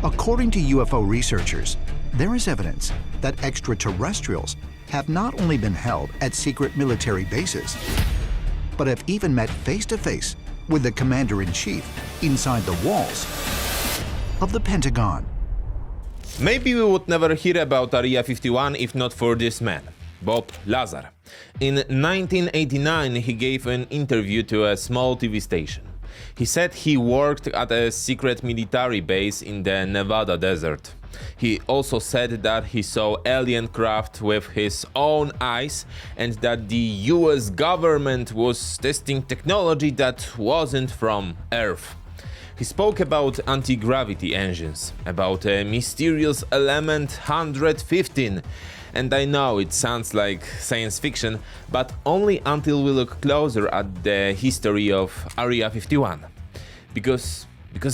According to UFO researchers, there is evidence that extraterrestrials have not only been held at secret military bases, but have even met face-to-face with the commander-in-chief inside the walls of the Pentagon. Maybe we would never hear about Area 51 if not for this man, Bob Lazar. In 1989, he gave an interview to a small TV station. He said he worked at a secret military base in the Nevada desert. He also said that he saw alien craft with his own eyes and that the US government was testing technology that wasn't from Earth. He spoke about anti-gravity engines, about a mysterious element 115, and I know it sounds like science fiction, but only until we look closer at the history of Area 51. Because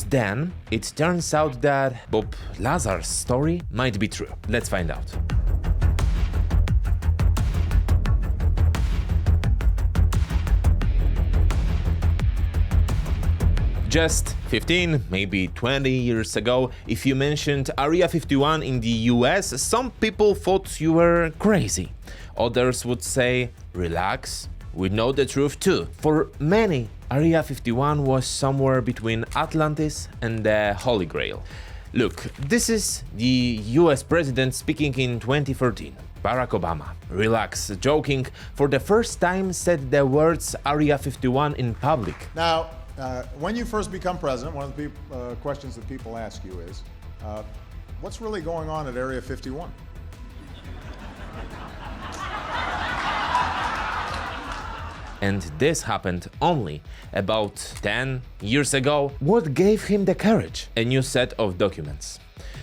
then it turns out that Bob Lazar's story might be true. Let's find out. Just 15, maybe 20 years ago, if you mentioned Area 51 in the US, some people thought you were crazy. Others would say, relax, we know the truth too. For many, Area 51 was somewhere between Atlantis and the Holy Grail. Look, this is the US president speaking in 2013. Barack Obama, relax, joking, for the first time said the words Area 51 in public. Now, when you first become president, one of the questions that people ask you is, what's really going on at Area 51? And this happened only about 10 years ago. What gave him the courage? A new set of documents.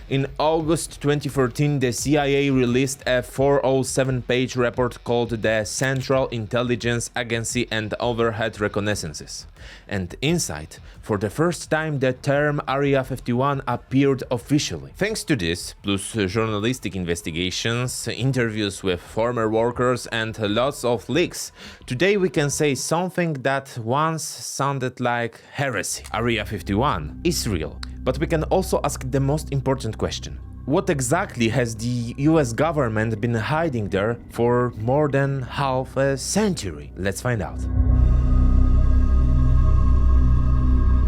In August 2014, the CIA released a 407-page report called the Central Intelligence Agency and Overhead Reconnaissances. And inside, for the first time, the term Area 51 appeared officially. Thanks to this, plus journalistic investigations, interviews with former workers and lots of leaks, today we can say something that once sounded like heresy. Area 51 is real. But we can also ask the most important question. What exactly has the US government been hiding there for more than half a century? Let's find out.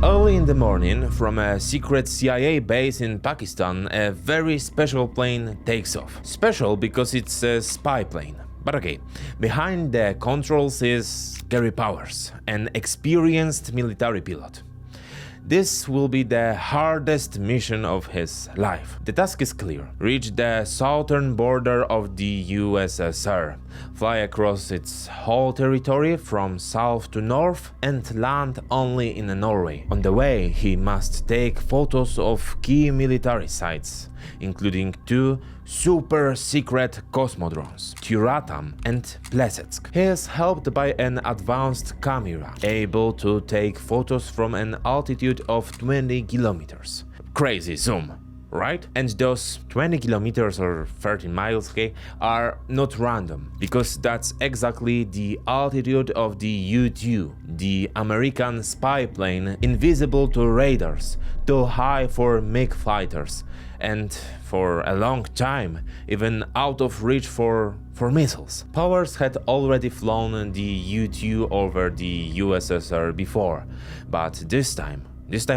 Early in the morning, from a secret CIA base in Pakistan, a very special plane takes off. Special because it's a spy plane. But okay, behind the controls is Gary Powers, an experienced military pilot. This will be the hardest mission of his life. The task is clear. Reach the southern border of the USSR, fly across its whole territory from south to north, and land only in Norway. On the way, he must take photos of key military sites, including two super-secret cosmodromes, Tyuratam and Plesetsk. He is helped by an advanced camera, able to take photos from an altitude of 20 kilometers. Crazy zoom, right? And those 20 kilometers or 13 miles, okay, are not random, because that's exactly the altitude of the U-2, the American spy plane, invisible to radars, too high for MiG fighters, and for a long time, even out of reach for missiles. Powers had already flown the U-2 over the USSR before, but this time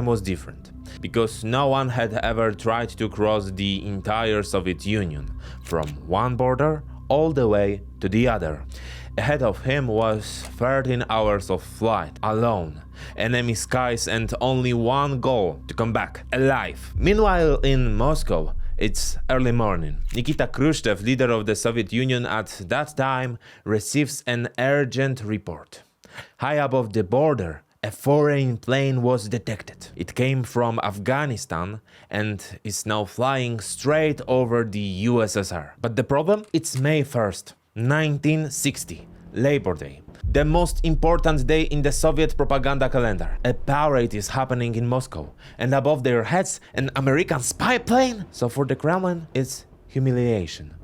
was different, because no one had ever tried to cross the entire Soviet Union, from one border all the way to the other. Ahead of him was 13 hours of flight, alone, enemy skies, and only one goal: to come back alive. Meanwhile, in Moscow, it's early morning. Nikita Khrushchev, leader of the Soviet Union at that time, receives an urgent report. High above the border, a foreign plane was detected. It came from Afghanistan and is now flying straight over the USSR. But the problem? It's May 1st, 1960, Labor Day. The most important day in the Soviet propaganda calendar. A parade is happening in Moscow, and above their heads, an American spy plane? So for the Kremlin, it's humiliation.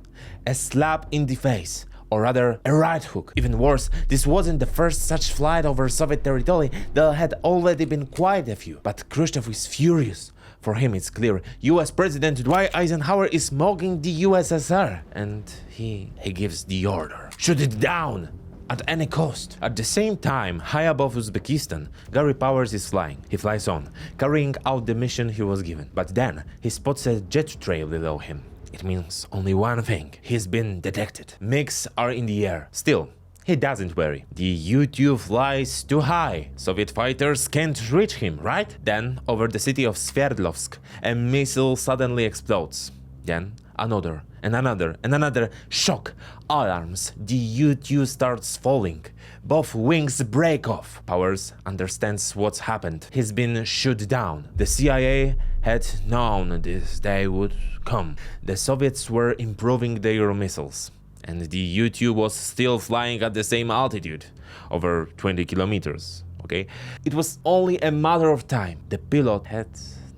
A slap in the face. Or rather, a right hook. Even worse, this wasn't the first such flight over Soviet territory. There had already been quite a few. But Khrushchev is furious. For him it's clear US President Dwight Eisenhower is smoking the USSR, and he gives the order. Shoot it down! At any cost. At the same time, high above Uzbekistan, Gary Powers is flying. He flies on, carrying out the mission he was given. But then, he spots a jet trail below him. It means only one thing. He's been detected. MiGs are in the air. Still, he doesn't worry. The U-2 flies too high. Soviet fighters can't reach him, right? Then, over the city of Sverdlovsk, a missile suddenly explodes. Then, another, and another, and another. Shock! Alarms. The U-2 starts falling. Both wings break off. Powers understands what's happened. He's been shot down. The CIA had known this day would come. The Soviets were improving their missiles, and the U-2 was still flying at the same altitude, over 20 kilometers, okay? It was only a matter of time. The pilot had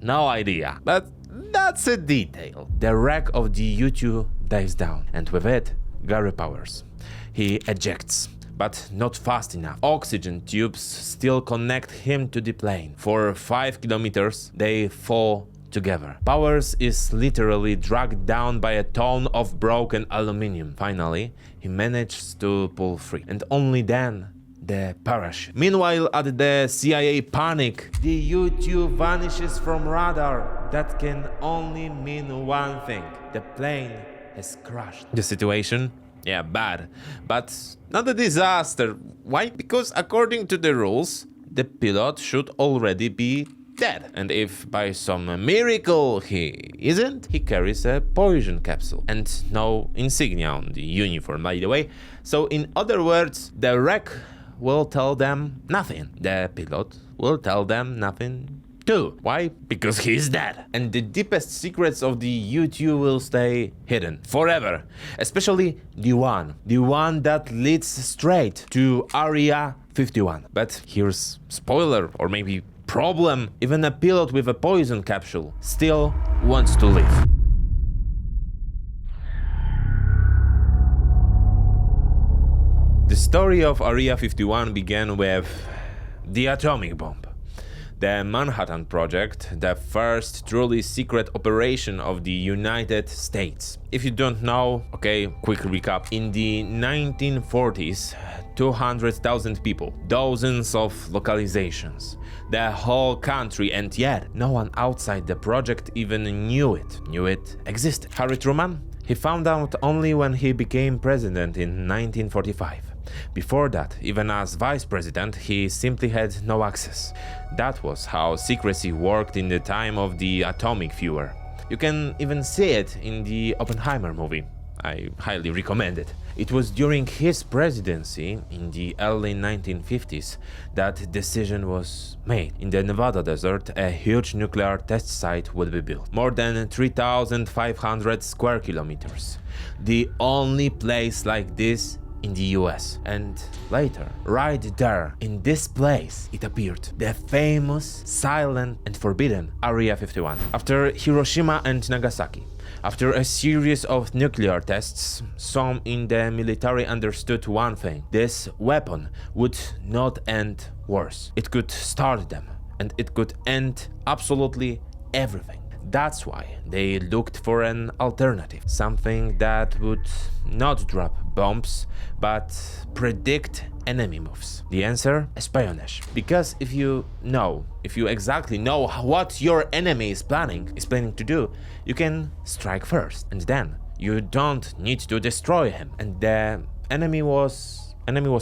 no idea, but that's a detail. The wreck of the U-2 dives down, and with it, Gary Powers. He ejects, but not fast enough. Oxygen tubes still connect him to the plane. For 5 kilometers, they fall together. Powers is literally dragged down by a ton of broken aluminum. Finally, he manages to pull free, and only then the parachute. Meanwhile, at the CIA panic, the U-2 vanishes from radar. That can only mean one thing: the plane has crashed. The situation? Yeah, bad, but not a disaster. Why? Because according to the rules, the pilot should already be dead. And if by some miracle he isn't, he carries a poison capsule and no insignia on the uniform, by the way. So in other words, the wreck will tell them nothing. The pilot will tell them nothing too. Why? Because he's dead. And the deepest secrets of the U-2 will stay hidden forever. Especially the one that leads straight to Area 51. But here's spoiler, or maybe problem: even a pilot with a poison capsule still wants to live. The story of Area 51 began with the atomic bomb. The Manhattan Project, the first truly secret operation of the United States. If you don't know, okay, quick recap. In the 1940s, 200,000 people, dozens of localizations, the whole country, and yet no one outside the project even knew it existed. Harry Truman? He found out only when he became president in 1945. Before that, even as vice president, he simply had no access. That was how secrecy worked in the time of the atomic viewer. You can even see it in the Oppenheimer movie. I highly recommend it. It was during his presidency in the early 1950s that decision was made. In the Nevada desert, a huge nuclear test site would be built. More than 3,500 square kilometers. The only place like this in the US. And later, right there, in this place, it appeared. The famous, silent and forbidden Area 51. After Hiroshima and Nagasaki, after a series of nuclear tests, some in the military understood one thing: this weapon would not end wars. It could start them, and it could end absolutely everything. That's why they looked for an alternative, something that would not drop bombs, but predict enemy moves. The answer? Espionage. Because if you exactly know what your enemy is planning to do, you can strike first, and then you don't need to destroy him. And the enemy was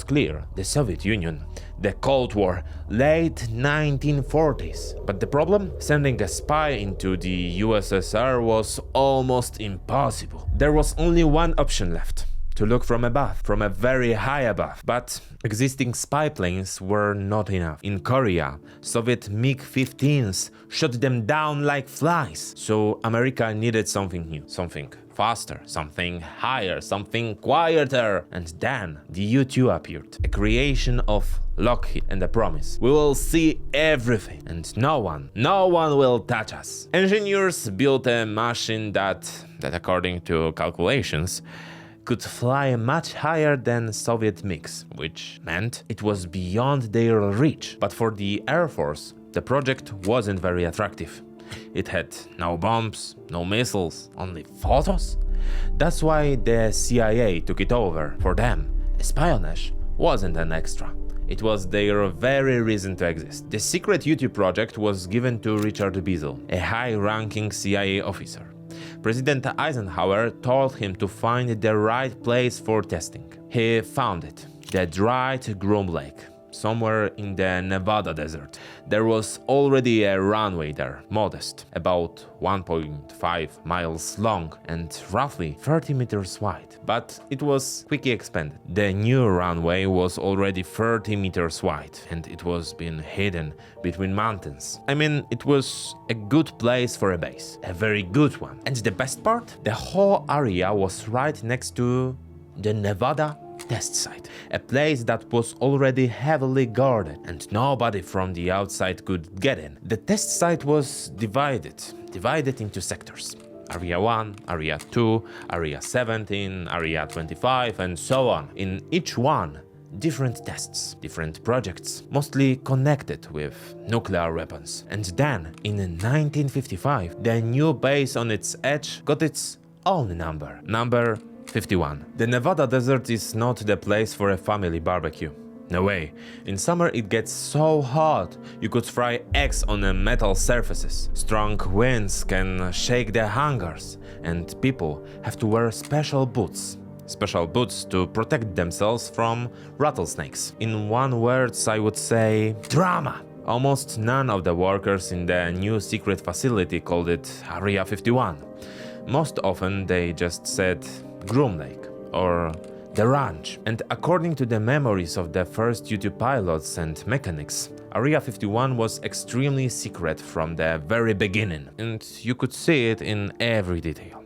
clear: the Soviet Union. The Cold War, late 1940s. But the problem? Sending a spy into the USSR was almost impossible. There was only one option left: to look from above, from a very high above. But existing spy planes were not enough. In Korea, Soviet MiG-15s shot them down like flies. So America needed something new, something faster, something higher, something quieter. And then the U-2 appeared, a creation of Lockheed and a promise: we will see everything and no one will touch us. Engineers built a machine that according to calculations could fly much higher than Soviet MiGs, which meant it was beyond their reach. But for the Air Force, the project wasn't very attractive. It had no bombs, no missiles, only photos. That's why the CIA took it over. For them, espionage wasn't an extra. It was their very reason to exist. The secret U-2 project was given to Richard Beazle, a high-ranking CIA officer. President Eisenhower told him to find the right place for testing. He found it, the dried Groom Lake, somewhere in the Nevada desert. There was already a runway there, modest, about 1.5 miles long and roughly 30 meters wide, but it was quickly expanded. The new runway was already 30 meters wide and it was being hidden between mountains. I mean, it was a good place for a base, a very good one. And the best part? The whole area was right next to the Nevada test site, a place that was already heavily guarded and nobody from the outside could get in. The test site was divided into sectors. Area 1, Area 2, Area 17, Area 25 and so on. In each one, different tests, different projects, mostly connected with nuclear weapons. And then, in 1955, the new base on its edge got its own number 51. The Nevada desert is not the place for a family barbecue. No way. In summer it gets so hot you could fry eggs on metal surfaces. Strong winds can shake the hangars and people have to wear special boots to protect themselves from rattlesnakes. In one word, I would say drama. Almost none of the workers in the new secret facility called it Area 51. Most often they just said Groom Lake or the ranch. And according to the memories of the first U-2 pilots and mechanics, Area 51 was extremely secret from the very beginning, and you could see it in every detail.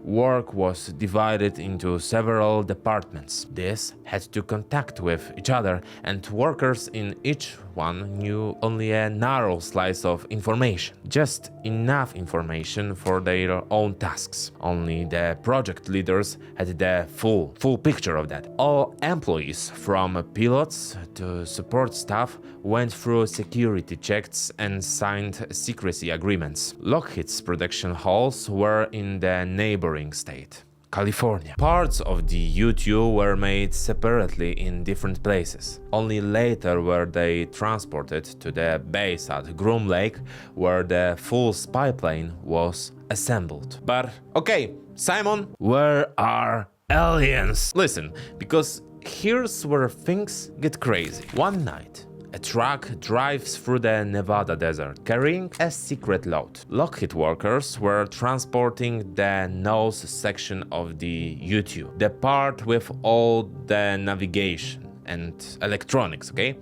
Work was divided into several departments. This had to contact with each other, and workers in each one knew only a narrow slice of information. Just enough information for their own tasks. Only the project leaders had the full picture of that. All employees, from pilots to support staff, went through security checks and signed secrecy agreements. Lockheed's production halls were in the neighboring state, California. Parts of the U-2 were made separately in different places. Only later were they transported to the base at Groom Lake, where the full spy plane was assembled. But okay, Simon, where are aliens? Listen, because here's where things get crazy. One night, a truck drives through the Nevada desert, carrying a secret load. Lockheed workers were transporting the nose section of the U-2, the part with all the navigation and electronics, okay?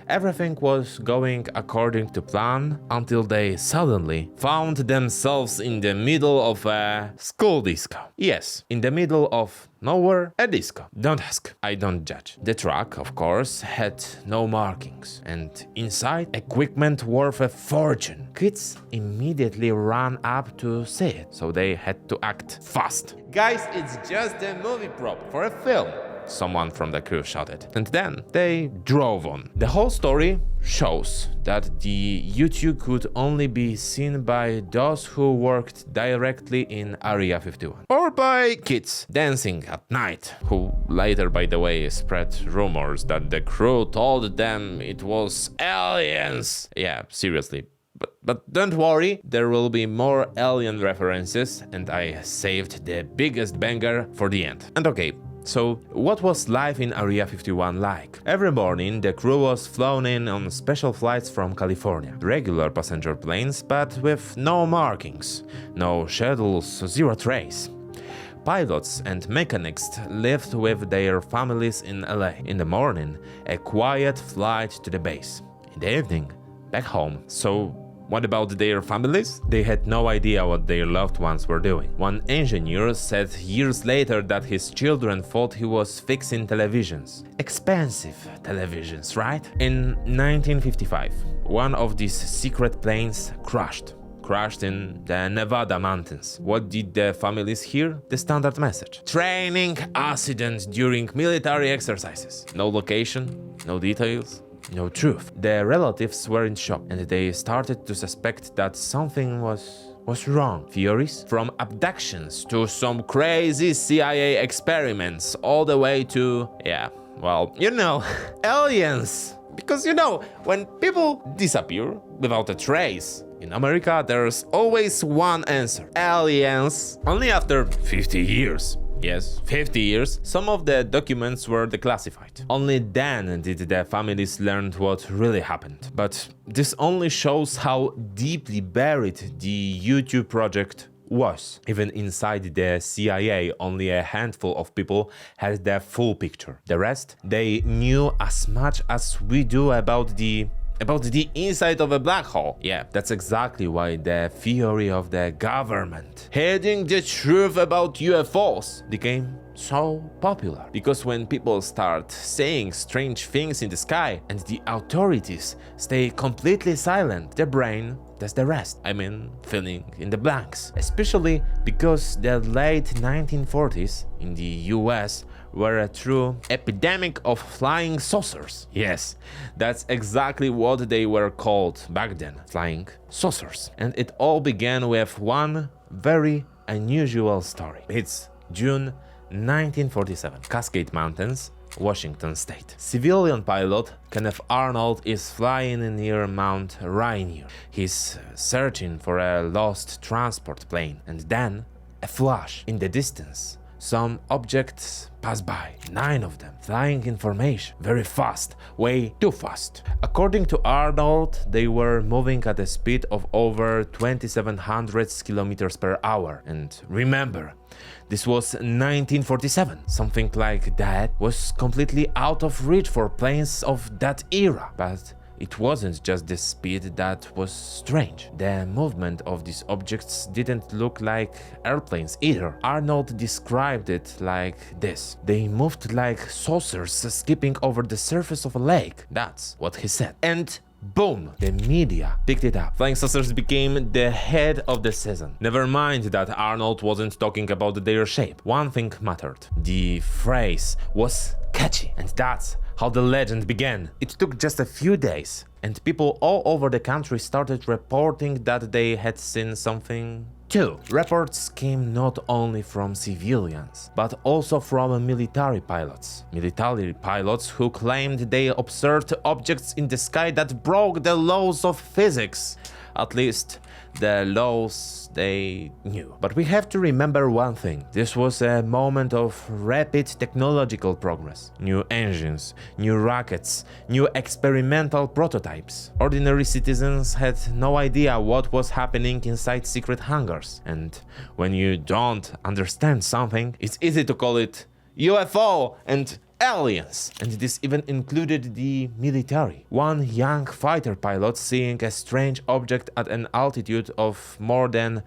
Everything was going according to plan until they suddenly found themselves in the middle of a school disco. Yes, in the middle of nowhere, a disco. Don't ask, I don't judge. The truck, of course, had no markings, and inside, equipment worth a fortune. Kids immediately ran up to see it, so they had to act fast. Guys, it's just a movie prop for a film, someone from the crew shouted. And then they drove on. The whole story shows that the U-2 could only be seen by those who worked directly in Area 51. Or by kids dancing at night, who later, by the way, spread rumors that the crew told them it was aliens. Yeah, seriously. But don't worry, there will be more alien references, and I saved the biggest banger for the end. And okay, so, what was life in Area 51 like? Every morning, the crew was flown in on special flights from California. Regular passenger planes, but with no markings, no schedules, zero trace. Pilots and mechanics lived with their families in LA. In the morning, a quiet flight to the base. In the evening, back home. So, what about their families? They had no idea what their loved ones were doing. One engineer said years later that his children thought he was fixing televisions. Expensive televisions, right? In 1955, one of these secret planes crashed in the Nevada mountains. What did the families hear? The standard message. Training accident during military exercises. No location, no details. no truth. The relatives were in shock and they started to suspect that something was wrong. Theories from abductions to some crazy CIA experiments all the way to, aliens. Because when people disappear without a trace, in America there's always one answer: aliens. Only after 50 years. Yes, 50 years, some of the documents were declassified. Only then did the families learn what really happened. But this only shows how deeply buried the U-2 project was. Even inside the CIA, only a handful of people had the full picture. The rest, they knew as much as we do about the inside of a black hole. Yeah, that's exactly why the theory of the government hiding the truth about UFOs became so popular. Because when people start saying strange things in the sky and the authorities stay completely silent, the brain does the rest. Filling in the blanks. Especially because the late 1940s in the US were a true epidemic of flying saucers. Yes, that's exactly what they were called back then, flying saucers. And it all began with one very unusual story. It's June 1947, Cascade Mountains, Washington State. Civilian pilot Kenneth Arnold is flying near Mount Rainier. He's searching for a lost transport plane, and then a flash in the distance. Some objects pass by, 9 of them, flying in formation, very fast, way too fast. According to Arnold, they were moving at a speed of over 2,700 kilometers per hour. And remember, this was 1947. Something like that was completely out of reach for planes of that era. But it wasn't just the speed that was strange. The movement of these objects didn't look like airplanes either. Arnold described it like this: they moved like saucers skipping over the surface of a lake. That's what he said. And boom! The media picked it up. Flying saucers became the head of the season. Never mind that Arnold wasn't talking about their shape. One thing mattered. The phrase was catchy, and that's how the legend began. It took just a few days, and people all over the country started reporting that they had seen something too. Reports came not only from civilians, but also from military pilots. Military pilots who claimed they observed objects in the sky that broke the laws of physics. At least, the laws they knew. But we have to remember one thing. This was a moment of rapid technological progress. New engines, new rockets, new experimental prototypes. Ordinary citizens had no idea what was happening inside secret hangars. And when you don't understand something, it's easy to call it UFO and aliens. And this even included the military. One young fighter pilot seeing a strange object at an altitude of more than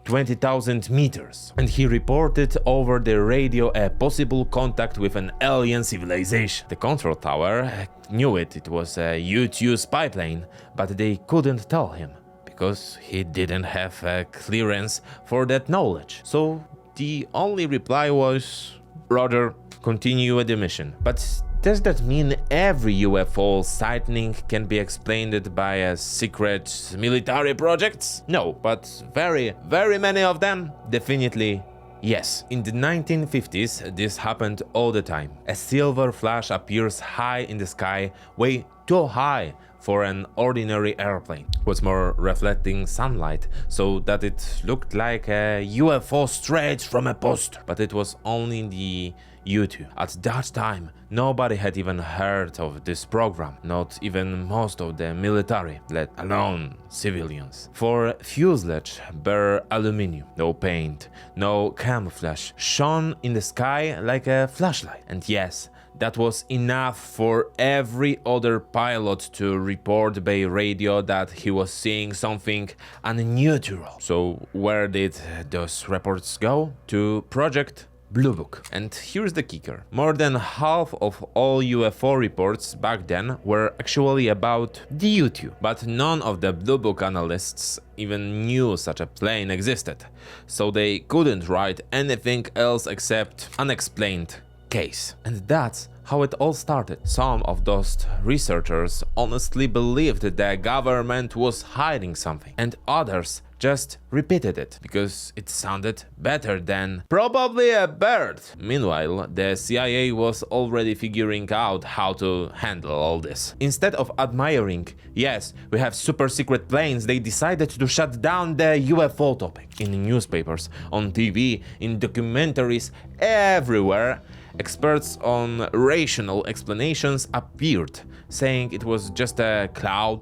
20,000 meters, and he reported over the radio a possible contact with an alien civilization. The control tower knew it was a U-2 spy plane, but they couldn't tell him because he didn't have a clearance for that knowledge. So the only reply was, "Roger, continue with the mission." But does that mean every UFO sighting can be explained by a secret military projects? No, but very, very many of them, definitely yes. In the 1950s, this happened all the time. A silver flash appears high in the sky, way too high for an ordinary airplane. What's more, reflecting sunlight so that it looked like a UFO straight from a poster. But it was only the U-2. At that time, nobody had even heard of this program, not even most of the military, let alone civilians. For fuselage, bare aluminum, no paint, no camouflage, shone in the sky like a flashlight. And yes, that was enough for every other pilot to report by radio that he was seeing something unnatural. So where did those reports go? To Project Blue Book. And here's the kicker. More than half of all UFO reports back then were actually about the U-2. But none of the Blue Book analysts even knew such a plane existed. So they couldn't write anything else except unexplained case. And that's how it all started. Some of those researchers honestly believed the government was hiding something, and others just repeated it because it sounded better than probably a bird. Meanwhile, the CIA was already figuring out how to handle all this. Instead of admiring, yes, we have super secret planes, they decided to shut down the UFO topic. In newspapers, on TV, in documentaries, everywhere, experts on rational explanations appeared, saying it was just a cloud,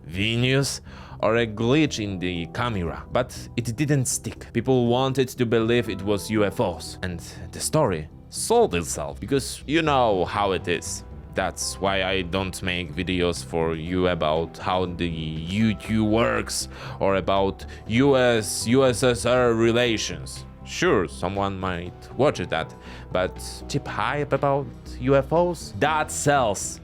Venus, or a glitch in the camera, but it didn't stick. People wanted to believe it was UFOs, and the story sold itself, because you know how it is. That's why I don't make videos for you about how the U-2 works or about US-USSR relations. Sure, someone might watch that, but cheap hype about UFOs? That sells.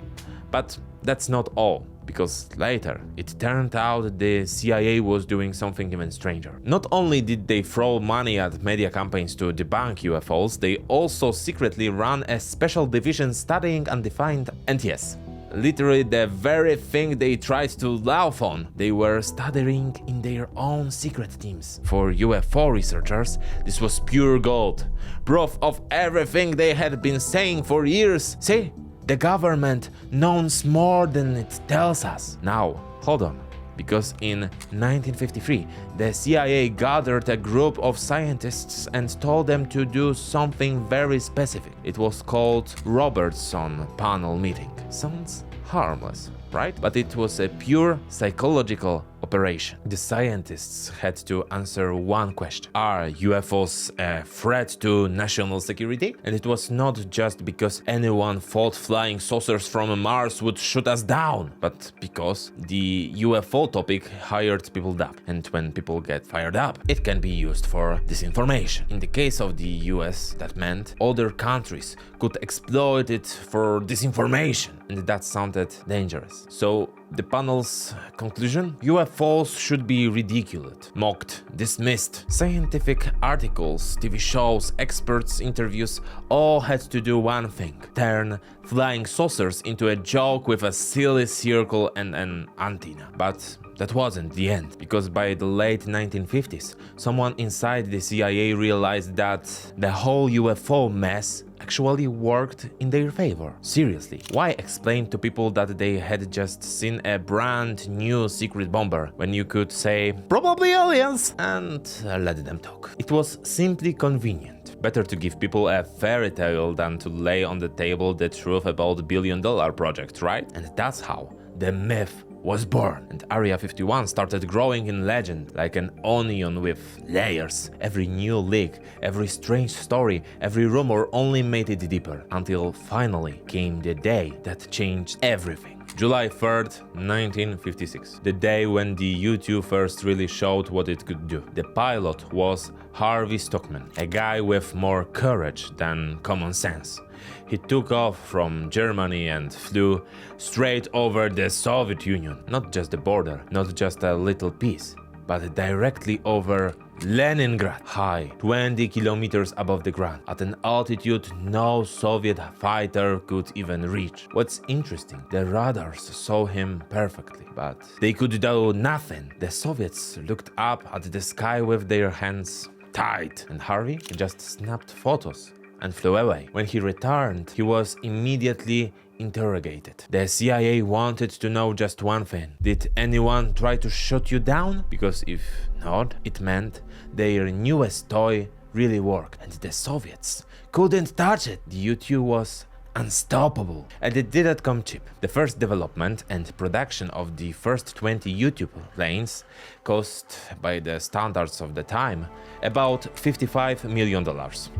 But that's not all, because later it turned out the CIA was doing something even stranger. Not only did they throw money at media campaigns to debunk UFOs, they also secretly ran a special division studying undefined, and yes, literally the very thing they tried to laugh on, they were studying in their own secret teams. For UFO researchers, this was pure gold. Proof of everything they had been saying for years. See? The government knows more than it tells us. Now, hold on, because in 1953, the CIA gathered a group of scientists and told them to do something very specific. It was called Robertson Panel Meeting. Sounds harmless, right? But it was a pure psychological operation. The scientists had to answer one question: are UFOs a threat to national security? And it was not just because anyone thought flying saucers from Mars would shoot us down, but because the UFO topic fired people up. And when people get fired up, it can be used for disinformation. In the case of the US, that meant other countries could exploit it for disinformation, and that sounded dangerous. So the panel's conclusion? UFOs should be ridiculed, mocked, dismissed. Scientific articles, TV shows, experts' interviews all had to do one thing: turn flying saucers into a joke with a silly circle and an antenna. But that wasn't the end, because by the late 1950s, someone inside the CIA realized that the whole UFO mess actually worked in their favor. Seriously, why explain to people that they had just seen a brand new secret bomber when you could say, probably aliens, and let them talk? It was simply convenient. Better to give people a fairy tale than to lay on the table the truth about the billion-dollar project, right? And that's how the myth was born, and Area 51 started growing in legend like an onion with layers. Every new leak, every strange story, every rumor only made it deeper, until finally came the day that changed everything. July 3rd, 1956, the day when the U-2 first really showed what it could do. The pilot was Harvey Stockman, a guy with more courage than common sense. He took off from Germany and flew straight over the Soviet Union. Not just the border, not just a little piece, but directly over Leningrad, high, 20 kilometers above the ground, at an altitude no Soviet fighter could even reach. What's interesting, the radars saw him perfectly, but they could do nothing. The Soviets looked up at the sky with their hands tied, and Harvey just snapped photos and flew away. When he returned, he was immediately interrogated. The CIA wanted to know just one thing: did anyone try to shoot you down? Because if not, it meant their newest toy really worked, and the Soviets couldn't touch it. The U-2 was unstoppable, and it didn't come cheap. The first development and production of the first 20 U-2 planes cost, by the standards of the time, about $55 million.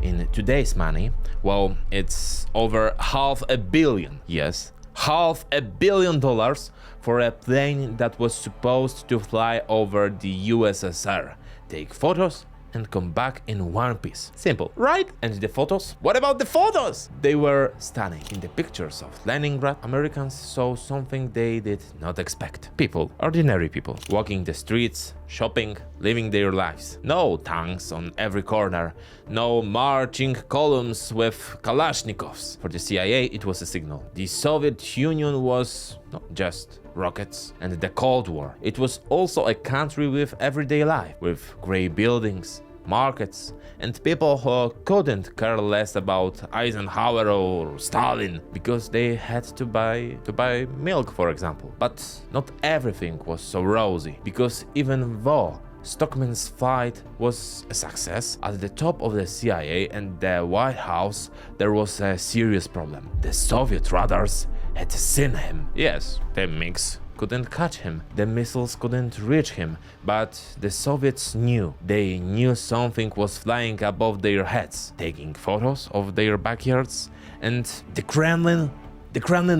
In today's money, well, it's over $500 million. Yes, $500 million for a plane that was supposed to fly over the USSR, take photos, and come back in one piece. Simple, right? And the photos? What about the photos? They were stunning. In the pictures of Leningrad, Americans saw something they did not expect. People, ordinary people, walking the streets, shopping, living their lives. No tanks on every corner, no marching columns with Kalashnikovs. For the CIA, it was a signal. The Soviet Union was not just rockets and the Cold War. It was also a country with everyday life, with grey buildings, markets, and people who couldn't care less about Eisenhower or Stalin because they had to buy milk, for example. But not everything was so rosy, because even though Stockman's fight was a success, at the top of the CIA and the White House there was a serious problem. The Soviet radars had seen him. Yes, the MiGs couldn't catch him, the missiles couldn't reach him, but the Soviets knew. They knew something was flying above their heads, taking photos of their backyards, and the Kremlin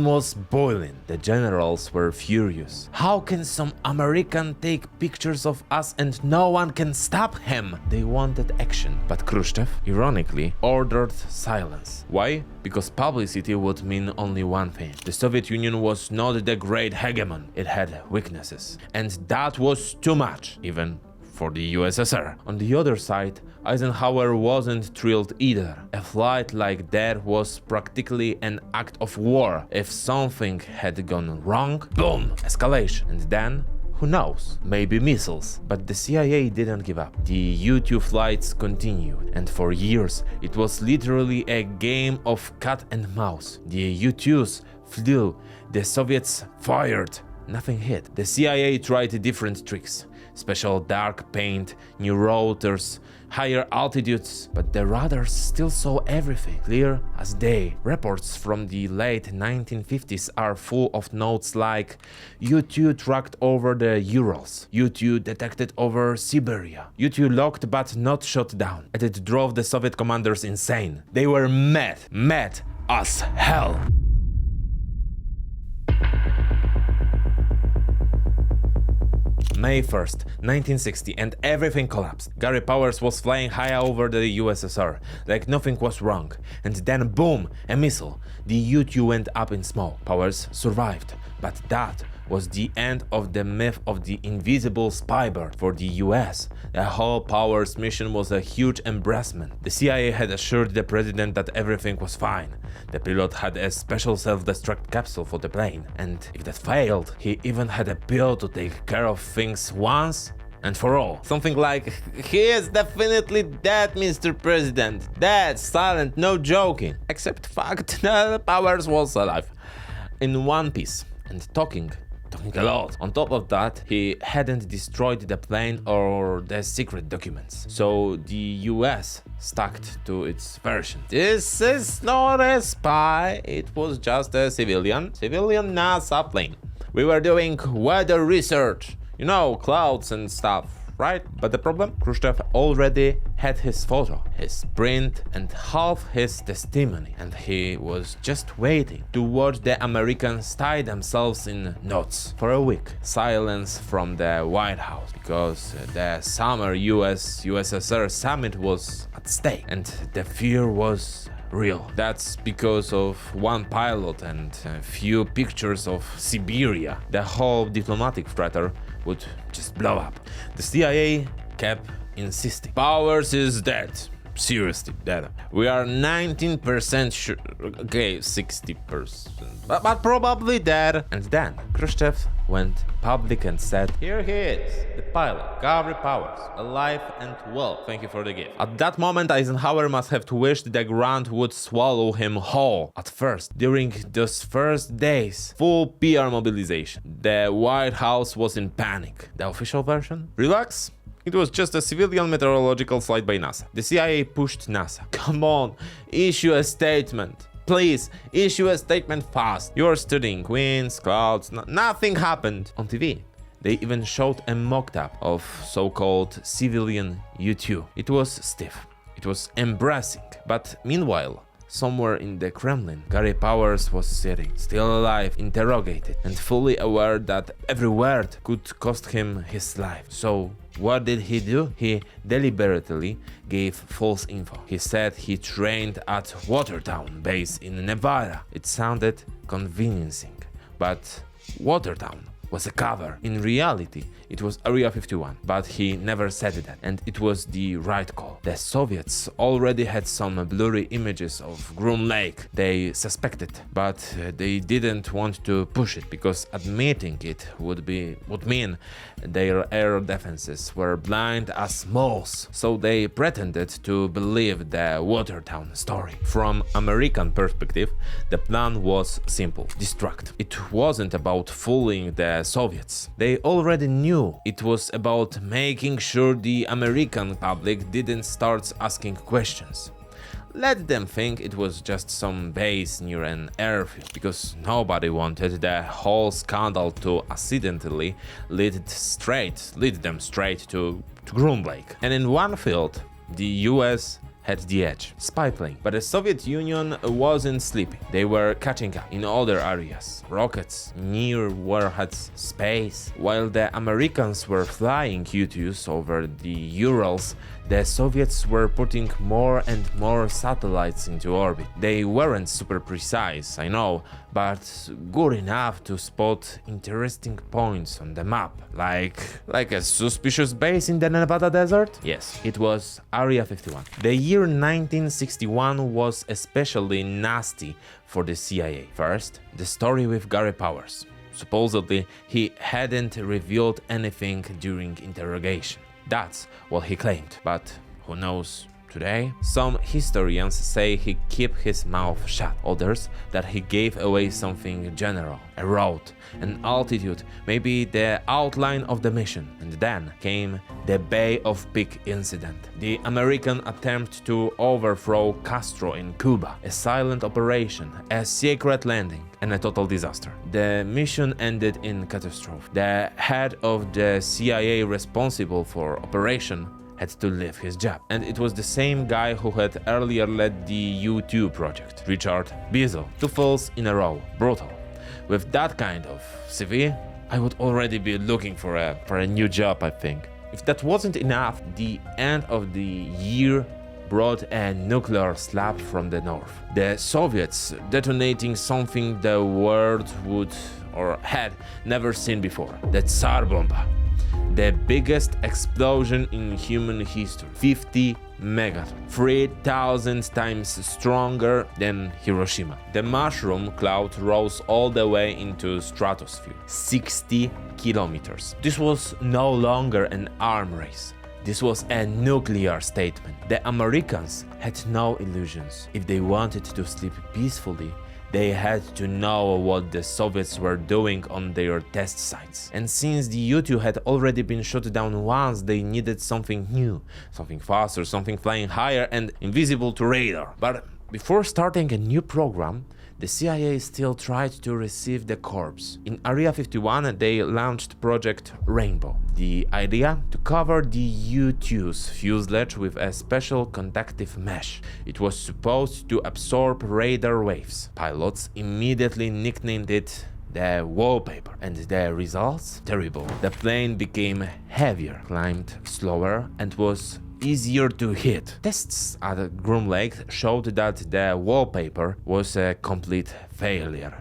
was boiling. The generals were furious. How can some American take pictures of us and no one can stop him? They wanted action, but Khrushchev, ironically, ordered silence. Why? Because publicity would mean only one thing. The Soviet Union was not the great hegemon. It had weaknesses. And that was too much, even for the USSR. On the other side, Eisenhower wasn't thrilled either. A flight like that was practically an act of war. If something had gone wrong, boom, escalation. And then, who knows, maybe missiles. But the CIA didn't give up. The U-2 flights continued, and for years it was literally a game of cat and mouse. The U-2s flew, the Soviets fired, nothing hit. The CIA tried different tricks. Special dark paint, new rotors, higher altitudes, but the radars still saw everything, clear as day. Reports from the late 1950s are full of notes like U-2 tracked over the Urals, U-2 detected over Siberia, U-2 locked but not shot down, and it drove the Soviet commanders insane. They were mad as hell. May 1st, 1960, and everything collapsed. Gary Powers was flying high over the USSR, like nothing was wrong. And then boom, a missile. The U-2 went up in smoke. Powers survived, but that was the end of the myth of the invisible spybird. For the US, the whole Powers mission was a huge embarrassment. The CIA had assured the president that everything was fine. The pilot had a special self-destruct capsule for the plane, and if that failed, he even had a pill to take care of things once and for all. Something like, "He is definitely dead, Mr. President. Dead, silent, no joking." Except fact that Powers was alive. In one piece, and talking a lot. On top of that, he hadn't destroyed the plane or the secret documents. So the US stuck to its version. This is not a spy, it was just a civilian NASA plane. We were doing weather research, clouds and stuff. Right? But the problem? Khrushchev already had his photo, his print, and half his testimony, and he was just waiting to watch the Americans tie themselves in knots. For a week, silence from the White House, because the summer USSR summit was at stake, and the fear was real. That's because of one pilot and a few pictures of Siberia. The whole diplomatic theater would just blow up. The CIA kept insisting. Powers is dead. Seriously, dead. We are 19% sure. Okay, 60%. But probably dead. And then Khrushchev went public and said, "Here he is, the pilot, Gary Powers, alive and well. Thank you for the gift." At that moment, Eisenhower must have wished the ground would swallow him whole. At first, during those first days, full PR mobilization. The White House was in panic. The official version? Relax. It was just a civilian meteorological flight by NASA. The CIA pushed NASA. Come on, issue a statement. Please, issue a statement fast. You're studying winds, clouds, nothing happened. On TV, they even showed a mock-up of so-called civilian U-2. It was stiff. It was embarrassing. But meanwhile, somewhere in the Kremlin, Gary Powers was sitting, still alive, interrogated, and fully aware that every word could cost him his life. So, what did he do? He deliberately gave false info. He said he trained at Watertown base in Nevada. It sounded convincing, but Watertown was a cover. In reality, it was Area 51, but he never said that, and it was the right call. The Soviets already had some blurry images of Groom Lake they suspected, but they didn't want to push it because admitting it would mean their air defenses were blind as moles, so they pretended to believe the Watertown story. From American perspective, the plan was simple: distract. It wasn't about fooling the Soviets. They already knew. It was about making sure the American public didn't start asking questions. Let them think it was just some base near an airfield, because nobody wanted the whole scandal to accidentally lead them straight to Groom Lake. And in one field, the US had the edge: spy plane. But the Soviet Union wasn't sleeping. They were catching up in other areas: rockets, near warheads, space. While the Americans were flying U-2s over the Urals, the Soviets were putting more and more satellites into orbit. They weren't super precise, I know, but good enough to spot interesting points on the map, like a suspicious base in the Nevada desert. Yes, it was Area 51. The year 1961 was especially nasty for the CIA. First, the story with Gary Powers. Supposedly, he hadn't revealed anything during interrogation. That's what he claimed, but who knows today? Some historians say he kept his mouth shut, others that he gave away something general, a route, an altitude, maybe the outline of the mission. And then came the Bay of Pig incident, the American attempt to overthrow Castro in Cuba, a silent operation, a secret landing, and a total disaster. The mission ended in catastrophe. The head of the CIA responsible for operation had to leave his job, and it was the same guy who had earlier led the U-2 project, Richard Beazle. 2 falls in a row. Brutal. With that kind of CV, I would already be looking for a new job, I think. If that wasn't enough, the end of the year brought a nuclear slap from the north. The Soviets detonating something the world would or had never seen before: the Tsar Bomba. The biggest explosion in human history. 50 megatons, 3,000 times stronger than Hiroshima. The mushroom cloud rose all the way into stratosphere, 60 kilometers. This was no longer an arm race. This was a nuclear statement. The Americans had no illusions. If they wanted to sleep peacefully, they had to know what the Soviets were doing on their test sites. And since the U-2 had already been shot down once, they needed something new, something faster, something flying higher and invisible to radar. But before starting a new program, the CIA still tried to receive the corpse. In Area 51, they launched Project Rainbow. The idea? To cover the U-2's fuselage with a special conductive mesh. It was supposed to absorb radar waves. Pilots immediately nicknamed it the wallpaper, and the results? Terrible. The plane became heavier, climbed slower, and was easier to hit. Tests at Groom Lake showed that the wallpaper was a complete failure.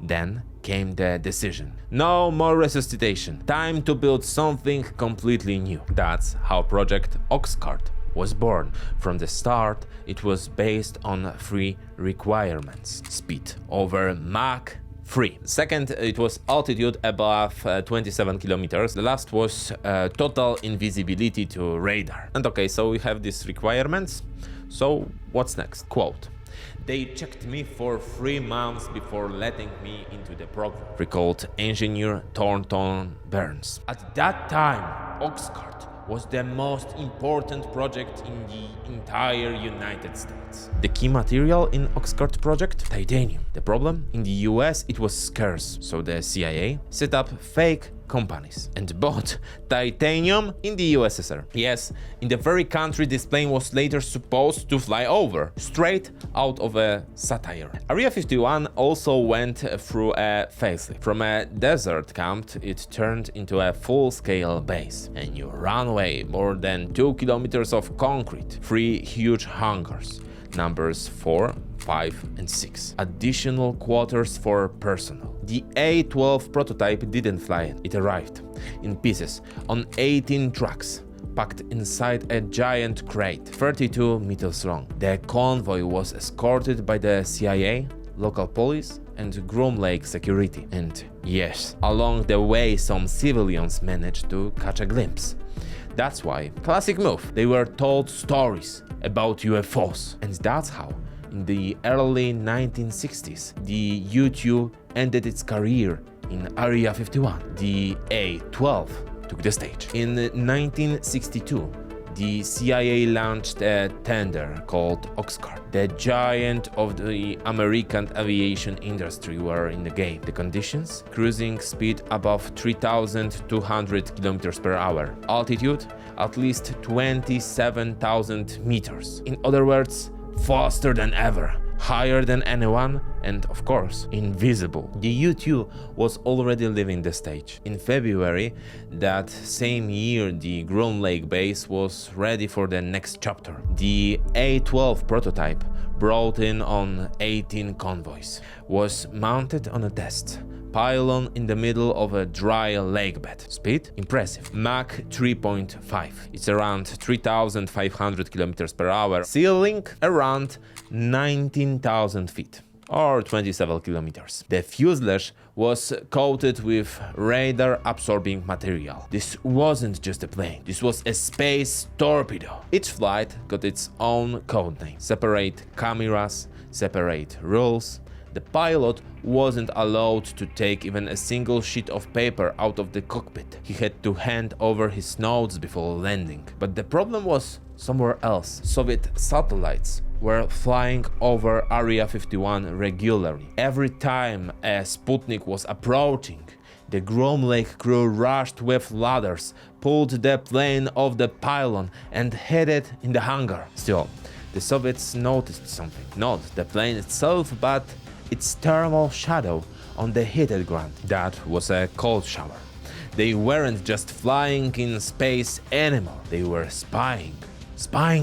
Then came the decision. No more resuscitation. Time to build something completely new. That's how Project Oxcart was born. From the start, it was based on 3 requirements: speed over Mach 3. Second, it was altitude above 27 kilometers. The last was total invisibility to radar. And okay, so we have these requirements. So what's next? Quote: "They checked me for 3 months before letting me into the program," recalled engineer Thornton Burns. At that time, Oxcart was the most important project in the entire United States. The key material in Oxcart project? Titanium. The problem? In the US it was scarce, so the CIA set up fake companies and bought titanium in the USSR. Yes, in the very country this plane was later supposed to fly over, straight out of a satire. Area 51 also went through a facelift. From a desert camp, it turned into a full-scale base. A new runway, more than 2 kilometers of concrete, 3 huge hangars, numbers 4, 5, and 6. Additional quarters for personnel. The A-12 prototype didn't fly, it arrived in pieces on 18 trucks, packed inside a giant crate, 32 meters long. The convoy was escorted by the CIA, local police, and Groom Lake security. And yes, along the way some civilians managed to catch a glimpse. That's why, classic move, they were told stories about UFOs. And that's how, in the early 1960s, the U-2 ended its career in Area 51. The A-12 took the stage. In 1962, the CIA launched a tender called Oxcart. The giant of the American aviation industry were in the game. The conditions? Cruising speed above 3,200 kilometers per hour. Altitude? At least 27,000 meters. In other words, faster than ever, higher than anyone, and of course, invisible. The U-2 was already leaving the stage. In February that same year, the Groom Lake base was ready for the next chapter. The A-12 prototype, brought in on 18 convoys, was mounted on a test pylon in the middle of a dry lake bed. Speed? Impressive. Mach 3.5. It's around 3,500 kilometers per hour. Ceiling? Around 19,000 feet. Or 27 kilometers. The fuselage was coated with radar-absorbing material. This wasn't just a plane, this was a space torpedo. Each flight got its own codename. Separate cameras, separate rules. The pilot wasn't allowed to take even a single sheet of paper out of the cockpit. He had to hand over his notes before landing. But the problem was somewhere else. Soviet satellites were flying over Area 51 regularly. Every time a Sputnik was approaching, the Groom Lake crew rushed with ladders, pulled the plane off the pylon and hid it in the hangar. Still, the Soviets noticed something. Not the plane itself, but its thermal shadow on the heated ground. That was a cold shower. They weren't just flying in space anymore, they were spying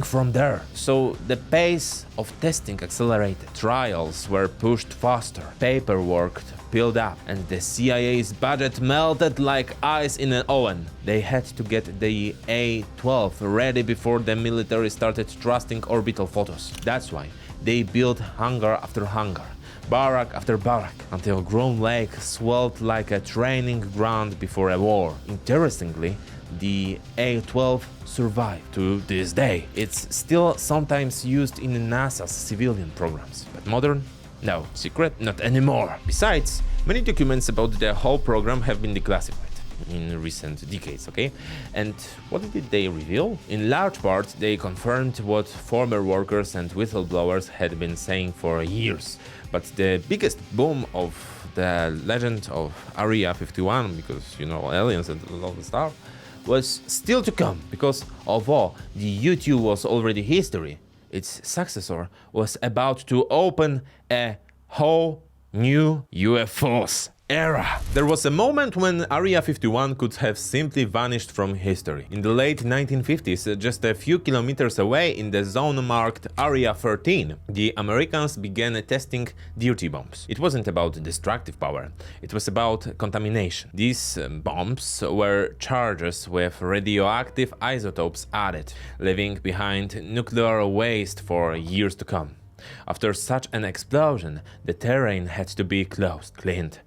from there. So the pace of testing accelerated. Trials were pushed faster, paperwork piled up, and the CIA's budget melted like ice in an oven. They had to get the A-12 ready before the military started trusting orbital photos. That's why they built hangar after hangar, barrack after barrack, until Groom Lake swelled like a training ground before a war. Interestingly, the A-12 survived to this day. It's still sometimes used in NASA's civilian programs, but modern? No. Secret? Not anymore. Besides, many documents about the whole program have been declassified in recent decades, okay? And what did they reveal? In large part, they confirmed what former workers and whistleblowers had been saying for years. But the biggest boom of the legend of Area 51, because, you know, aliens and all the stuff, was still to come, because although the U-2 was already history, its successor was about to open a whole new UFOs era. There was a moment when Area 51 could have simply vanished from history. In the late 1950s, just a few kilometers away in the zone marked Area 13, the Americans began testing dirty bombs. It wasn't about destructive power, it was about contamination. These bombs were charges with radioactive isotopes added, leaving behind nuclear waste for years to come. After such an explosion, the terrain had to be closed, cleaned,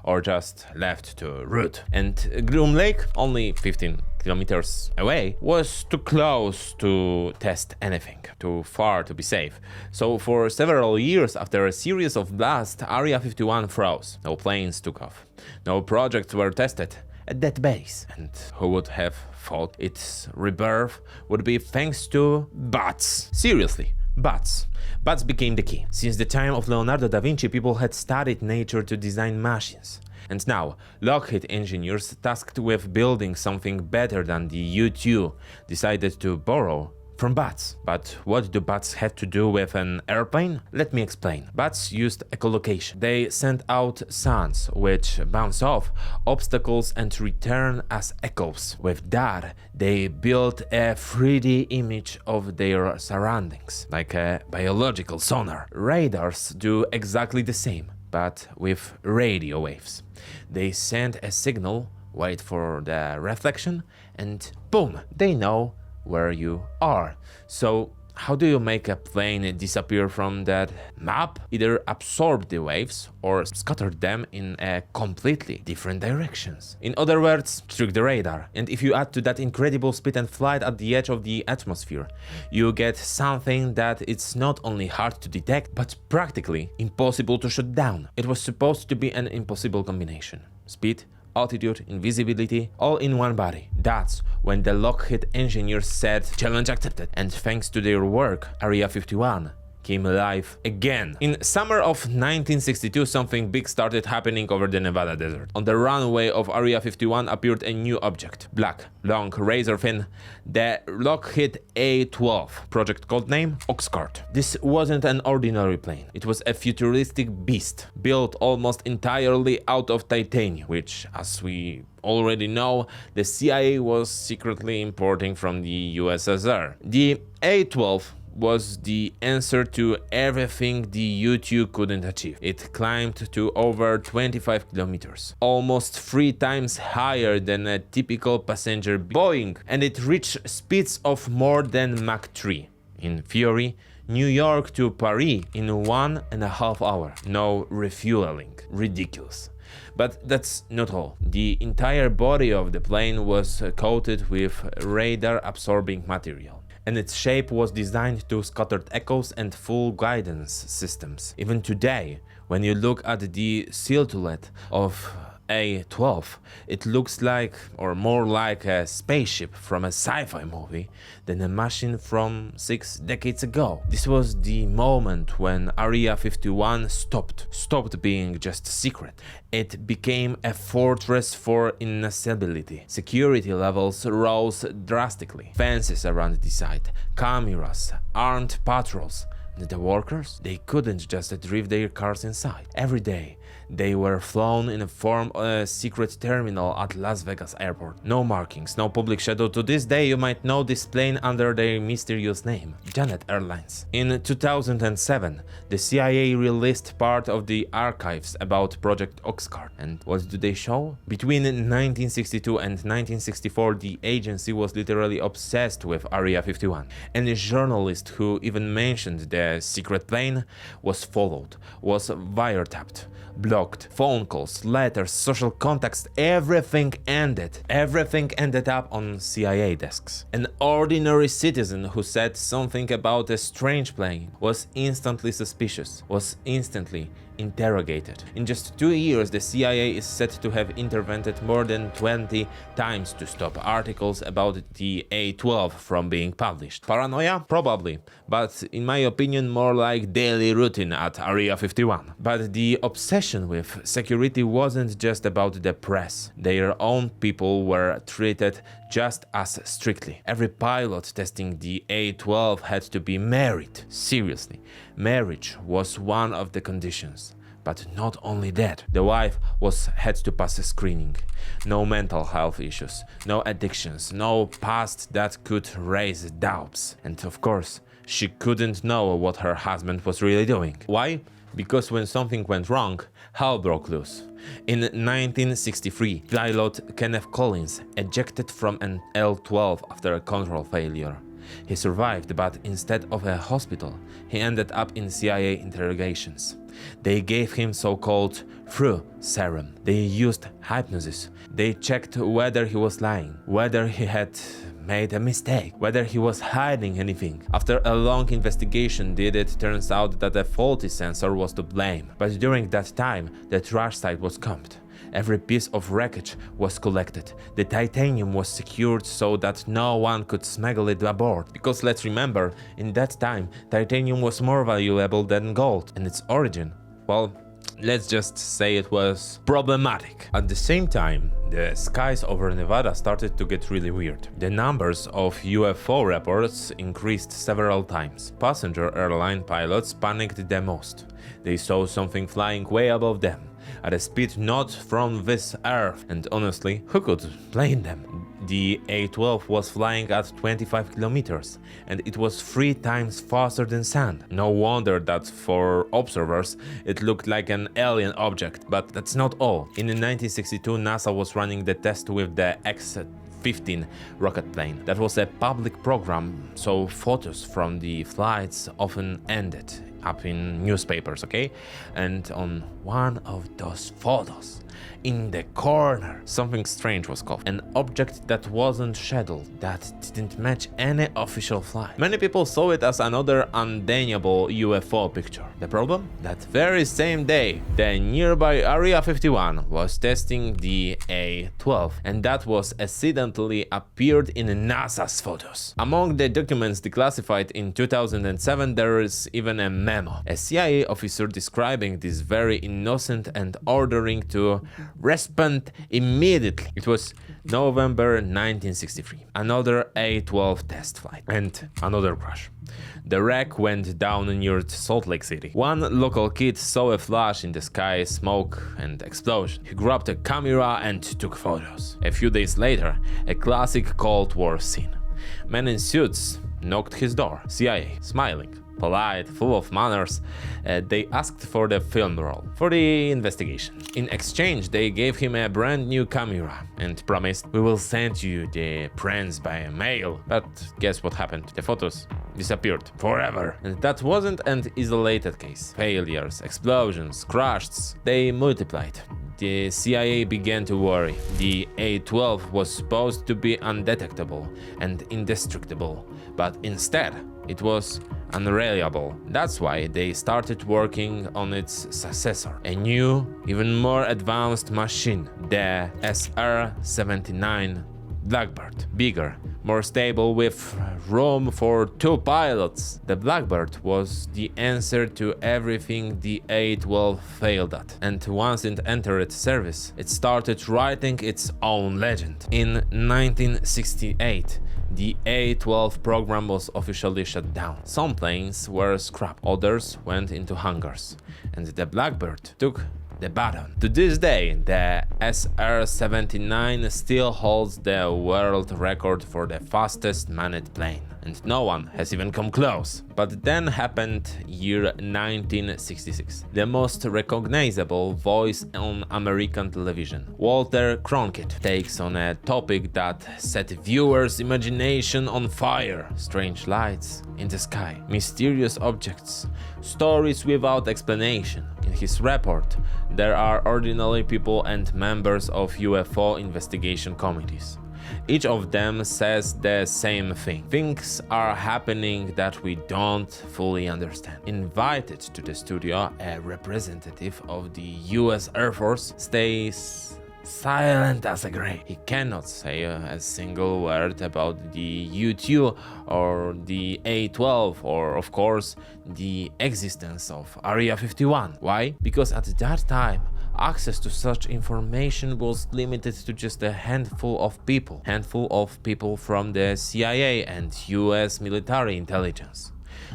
or just left to rot. And Groom Lake, only 15 kilometers away, was too close to test anything, too far to be safe. So for several years after a series of blasts, Area 51 froze. No planes took off. No projects were tested at that base. And who would have thought its rebirth would be thanks to bats? Seriously. Bats. Bats became the key. Since the time of Leonardo da Vinci, people had studied nature to design machines. And now, Lockheed engineers tasked with building something better than the U-2 decided to borrow from bats. But what do bats have to do with an airplane? Let me explain. Bats used echolocation. They sent out sounds which bounce off obstacles and return as echoes. With that, they built a 3D image of their surroundings, like a biological sonar. Radars do exactly the same, but with radio waves. They send a signal, wait for the reflection, and boom, they know where you are. So how do you make a plane disappear from that map? Either absorb the waves or scatter them in completely different directions. In other words, trick the radar. And if you add to that incredible speed and flight at the edge of the atmosphere, you get something that it's not only hard to detect, but practically impossible to shut down. It was supposed to be an impossible combination. Speed, altitude, invisibility, all in one body. That's when the Lockheed engineers said challenge accepted, and thanks to their work, Area 51 came alive again. In summer of 1962, something big started happening over the Nevada desert. On the runway of Area 51 appeared a new object. Black, long, razor thin, the Lockheed A-12, project codename Oxcart. This wasn't an ordinary plane. It was a futuristic beast, built almost entirely out of titanium, which, as we already know, the CIA was secretly importing from the USSR. The A-12 was the answer to everything the U-2 couldn't achieve. It climbed to over 25 kilometers, almost 3 times higher than a typical passenger Boeing, and it reached speeds of more than Mach 3. In theory, New York to Paris in 1.5 hours. No refueling. Ridiculous. But that's not all. The entire body of the plane was coated with radar-absorbing material, and its shape was designed to scatter echoes and full guidance systems. Even today, when you look at the silhouette of A-12, it looks like, or more like, a spaceship from a sci-fi movie than a machine from 6 decades ago. This was the moment when Area 51 stopped being just a secret. It became a fortress for inaccessibility. Security levels rose drastically. Fences around the site, cameras, armed patrols. The workers, they couldn't just drive their cars inside. Every day, they were flown in a form of a secret terminal at Las Vegas airport. No markings, no public shadow. To this day, you might know this plane under their mysterious name, Janet Airlines. In 2007, the CIA released part of the archives about Project Oxcart. And what do they show? Between 1962 and 1964, the agency was literally obsessed with Area 51. Any journalist who even mentioned the secret plane was followed, was wiretapped, blocked, phone calls, letters, social contacts, everything ended up on CIA desks. An ordinary citizen who said something about a strange plane was instantly suspicious, was instantly interrogated. In just 2 years, the CIA is said to have intervened more than 20 times to stop articles about the A-12 from being published. Paranoia? Probably, but in my opinion more like daily routine at Area 51. But the obsession with security wasn't just about the press. Their own people were treated just as strictly. Every pilot testing the A-12 had to be married. Seriously, marriage was one of the conditions. But not only that, the wife had to pass a screening. No mental health issues, no addictions, no past that could raise doubts. And of course, she couldn't know what her husband was really doing. Why? Because when something went wrong, hell broke loose. In 1963, pilot Kenneth Collins ejected from an L-12 after a control failure. He survived, but instead of a hospital, he ended up in CIA interrogations. They gave him so-called through serum. They used hypnosis. They checked whether he was lying, whether he had made a mistake, whether he was hiding anything. After a long investigation, it turns out that a faulty sensor was to blame. But during that time, the trash site was combed. Every piece of wreckage was collected. The titanium was secured so that no one could smuggle it aboard. Because let's remember, in that time, titanium was more valuable than gold. And its origin? Well, let's just say it was problematic. At the same time, the skies over Nevada started to get really weird. The numbers of UFO reports increased several times. Passenger airline pilots panicked the most. They saw something flying way above them, at a speed not from this earth, and honestly, who could blame them? The A-12 was flying at 25 kilometers, and it was 3 times faster than sound. No wonder that for observers it looked like an alien object, but that's not all. In 1962, NASA was running the test with the X-15 rocket plane. That was a public program, so photos from the flights often ended up in newspapers, okay? And on one of those photos, in the corner, something strange was caught. An object that wasn't scheduled, that didn't match any official flight. Many people saw it as another undeniable UFO picture. The problem? That very same day, the nearby Area 51 was testing the A-12, and that was accidentally appeared in NASA's photos. Among the documents declassified in 2007, there is even a memo. A CIA officer describing this very innocent and ordering to respond immediately. It was November 1963. Another A-12 test flight and another crash. The wreck went down near Salt Lake City. One local kid saw a flash in the sky, smoke and explosion. He grabbed a camera and took photos. A few days later, a classic Cold War scene. Men in suits knocked his door. CIA, smiling, polite, full of manners, they asked for the film roll for the investigation. In exchange, they gave him a brand new camera and promised, "We will send you the prints by mail." But guess what happened? The photos disappeared forever. And that wasn't an isolated case. Failures, explosions, crashes, they multiplied. The CIA began to worry. The A-12 was supposed to be undetectable and indestructible, but instead, it was unreliable. That's why they started working on its successor, a new, even more advanced machine, the SR-71 Blackbird. Bigger, more stable, with room for 2 pilots. The Blackbird was the answer to everything the A-12 failed at. And once it entered service, it started writing its own legend. In 1968, the A-12 program was officially shut down. Some planes were scrapped, others went into hangars, and the Blackbird took the baton. To this day, the SR-71 still holds the world record for the fastest manned plane, and no one has even come close. But then happened year 1966. The most recognizable voice on American television, Walter Cronkite, takes on a topic that set viewers' imagination on fire. Strange lights in the sky, mysterious objects, stories without explanation. In his report, there are ordinary people and members of UFO investigation committees. Each of them says the same thing. Things are happening that we don't fully understand. Invited to the studio, a representative of the US Air Force stays silent as a grave. He cannot say a single word about the U-2 or the A-12 or, of course, the existence of Area 51. Why? Because at that time, access to such information was limited to just a handful of people from the CIA and US military intelligence.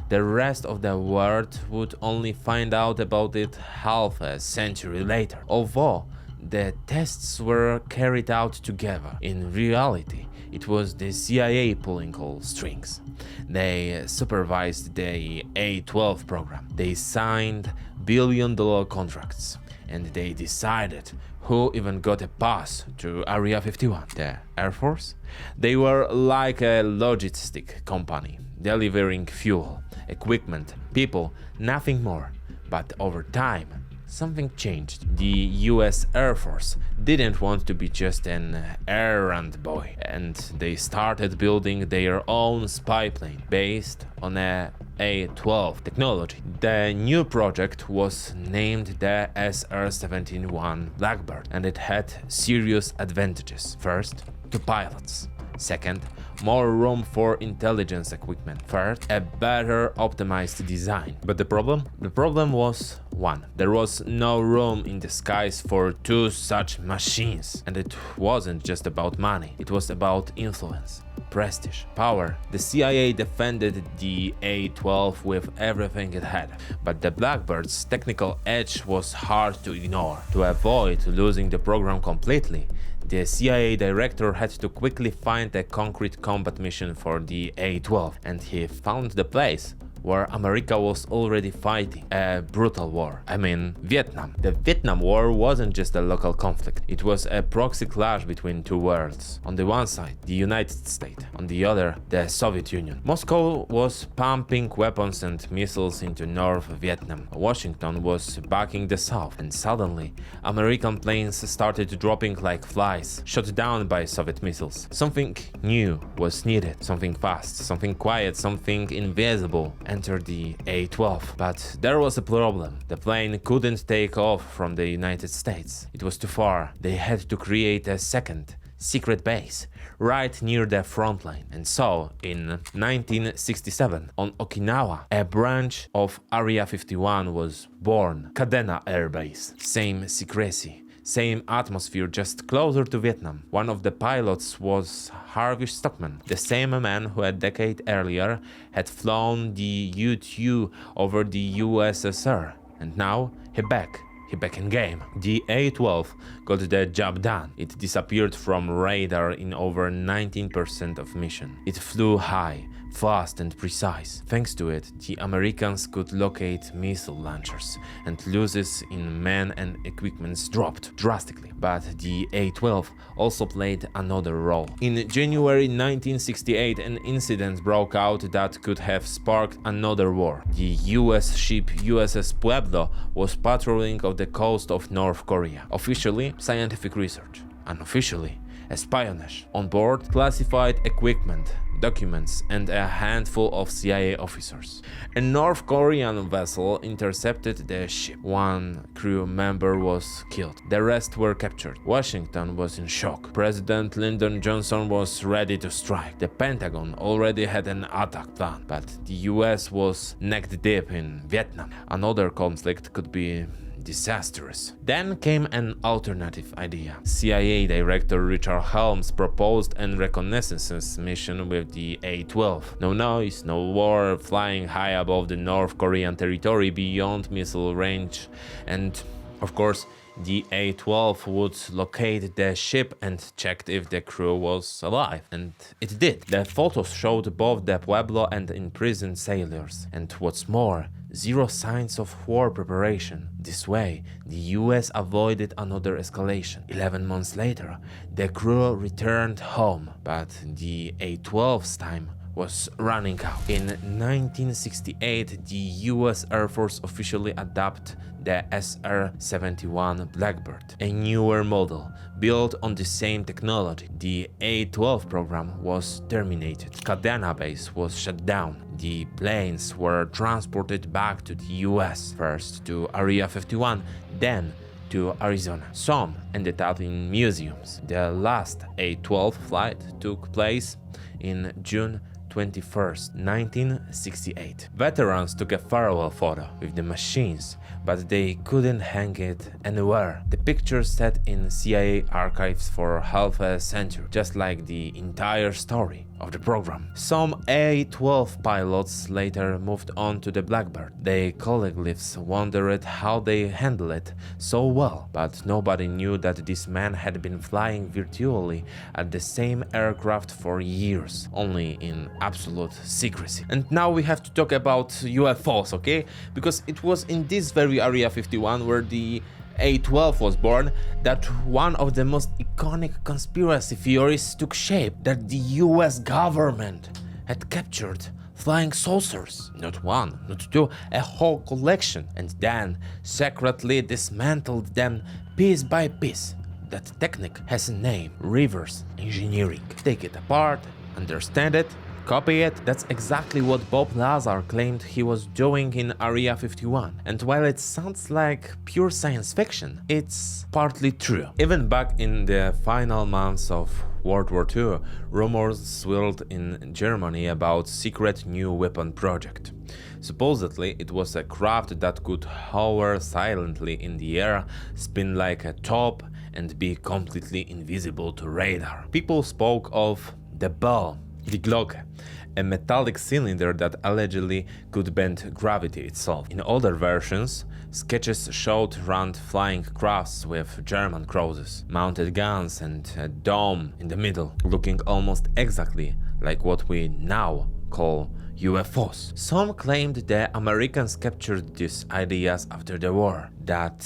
The rest of the world would only find out about it half a century later. Although the tests were carried out together, in reality, it was the CIA pulling all strings. They supervised the A-12 program. They signed billion-dollar contracts, and they decided who even got a pass to Area 51. The Air Force? They were like a logistic company, delivering fuel, equipment, people, nothing more. But over time, something changed. The US Air Force didn't want to be just an errand boy, and they started building their own spy plane based on a A-12 technology. The new project was named the SR-71 Blackbird, and it had serious advantages. First, to pilots. Second, more room for intelligence equipment. Third, a better optimized design. But the problem? The problem was one. There was no room in the skies for two such machines. And it wasn't just about money, it was about influence, prestige, power. The CIA defended the A-12 with everything it had, but the Blackbird's technical edge was hard to ignore. To avoid losing the program completely, the CIA director had to quickly find a concrete combat mission for the A-12, and he found the place where America was already fighting a brutal war. I mean, Vietnam. The Vietnam War wasn't just a local conflict, it was a proxy clash between two worlds. On the one side, the United States, on the other, the Soviet Union. Moscow was pumping weapons and missiles into North Vietnam. Washington was backing the South, and suddenly, American planes started dropping like flies, shot down by Soviet missiles. Something new was needed, something fast, something quiet, something invisible. Entered the A-12, but there was a problem. The plane couldn't take off from the United States. It was too far. They had to create a second, secret base right near the front line. And so, in 1967, on Okinawa, a branch of Area 51 was born, Kadena Air Base. Same secrecy, same atmosphere, just closer to Vietnam. One of the pilots was Harvey Stockman, the same man who a decade earlier had flown the U-2 over the USSR. And now he back in game. The A-12 got the job done. It disappeared from radar in over 19% of mission. It flew high, fast and precise. Thanks to it, the Americans could locate missile launchers, and losses in men and equipment dropped drastically. But the A-12 also played another role. In January 1968, an incident broke out that could have sparked another war. The US ship USS Pueblo was patrolling off the coast of North Korea. Officially, scientific research. Unofficially, espionage. On board, classified equipment, documents, and a handful of CIA officers. A North Korean vessel intercepted the ship. One crew member was killed. The rest were captured. Washington was in shock. President Lyndon Johnson was ready to strike. The Pentagon already had an attack plan, but the US was neck deep in Vietnam. Another conflict could be disastrous. Then came an alternative idea. CIA Director Richard Helms proposed a reconnaissance mission with the A-12. No noise, no war, flying high above the North Korean territory beyond missile range, and of course the A-12 would locate the ship and checked if the crew was alive. And it did. The photos showed both the Pueblo and imprisoned sailors. And what's more, zero signs of war preparation. This way, the US avoided another escalation. 11 months later, the crew returned home, but the A-12's time was running out. In 1968, the US Air Force officially adopted the SR-71 Blackbird, a newer model built on the same technology. The A-12 program was terminated. Kadena base was shut down. The planes were transported back to the US, first to Area 51, then to Arizona. Some ended up in museums. The last A-12 flight took place in June 21st, 1968. Veterans took a farewell photo with the machines, but they couldn't hang it anywhere. The picture sat in CIA archives for half a century, just like the entire story of the program. Some A-12 pilots later moved on to the Blackbird. Their colleagues wondered how they handled it so well, but nobody knew that this man had been flying virtually at the same aircraft for years, only in absolute secrecy. And now we have to talk about UFOs, okay? Because it was in this very Area 51 where the A-12 was born that one of the most iconic conspiracy theories took shape, that the US government had captured flying saucers, not one, not two, a whole collection, and then secretly dismantled them piece by piece. That technique has a name: reverse engineering. Take it apart, understand it, copy it. That's exactly what Bob Lazar claimed he was doing in Area 51. And while it sounds like pure science fiction, it's partly true. Even back in the final months of World War II, rumors swirled in Germany about secret new weapon project. Supposedly, it was a craft that could hover silently in the air, spin like a top, and be completely invisible to radar. People spoke of the ball, the Glocke, a metallic cylinder that allegedly could bend gravity itself. In other versions, sketches showed round flying crafts with German crosses, mounted guns, and a dome in the middle, looking almost exactly like what we now call UFOs. Some claimed the Americans captured these ideas after the war, that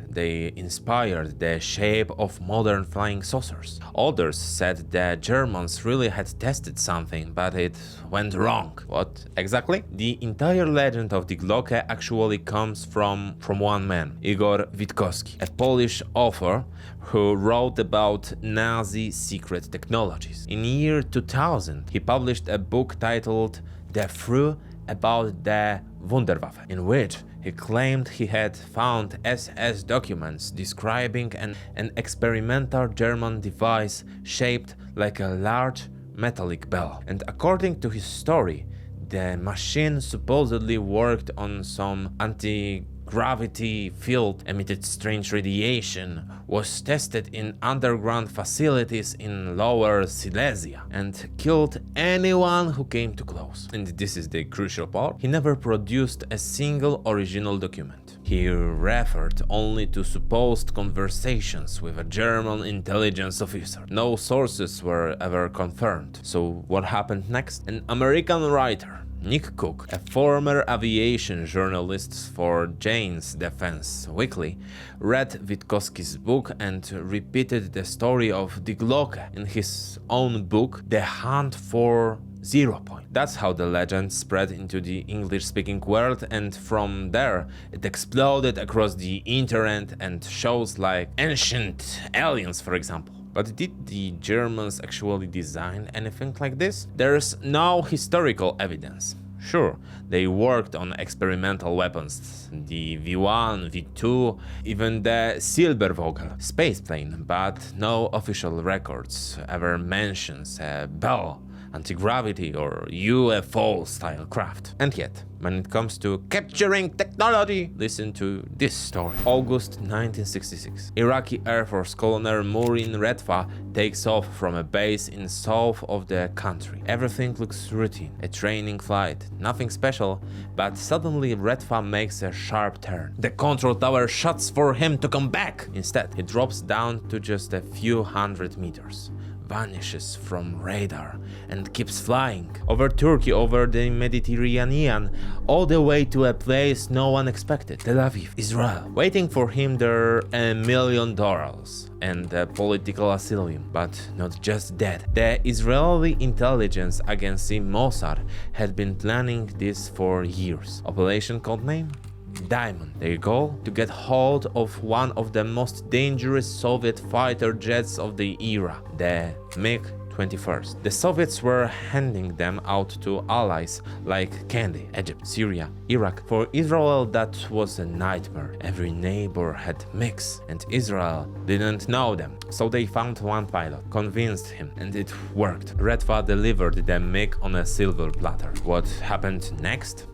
they inspired the shape of modern flying saucers. Others said the Germans really had tested something, but it went wrong. What exactly? The entire legend of the Glocke actually comes from one man, Igor Witkowski, a Polish author who wrote about Nazi secret technologies. In year 2000, he published a book titled The Truth About the Wunderwaffe, in which he claimed he had found SS documents describing an experimental German device shaped like a large metallic bell. And according to his story, the machine supposedly worked on some anti-gravity field, emitted strange radiation, was tested in underground facilities in Lower Silesia, and killed anyone who came too close. And this is the crucial part: he never produced a single original document. He referred only to supposed conversations with a German intelligence officer. No sources were ever confirmed. So what happened next? An American writer, Nick Cook, a former aviation journalist for Jane's Defense Weekly, read Witkowski's book and repeated the story of the Glocke in his own book, The Hunt for Zero Point. That's how the legend spread into the English-speaking world, and from there it exploded across the internet and shows like Ancient Aliens, for example. But did the Germans actually design anything like this? There's no historical evidence. Sure, they worked on experimental weapons, the V1, V2, even the Silbervogel spaceplane, but no official records ever mentions a bell, anti-gravity or UFO-style craft. And yet, when it comes to capturing technology, listen to this story. August 1966. Iraqi Air Force Colonel Murin Redfa takes off from a base in south of the country. Everything looks routine, a training flight, nothing special, but suddenly Redfa makes a sharp turn. The control tower shuts for him to come back. Instead, he drops down to just a few hundred meters, vanishes from radar, and keeps flying over Turkey, over the Mediterranean, all the way to a place no one expected, Tel Aviv, Israel. Waiting for him there $1 million and a political asylum, but not just that. The Israeli intelligence agency Mossad had been planning this for years. Operation codename? Diamond. Their goal? To get hold of one of the most dangerous Soviet fighter jets of the era, the MiG-21. The Soviets were handing them out to allies like candy. Egypt, Syria, Iraq. For Israel, that was a nightmare. Every neighbor had MiGs, and Israel didn't know them. So they found one pilot, convinced him, and it worked. Redfa delivered the MiG on a silver platter. What happened next?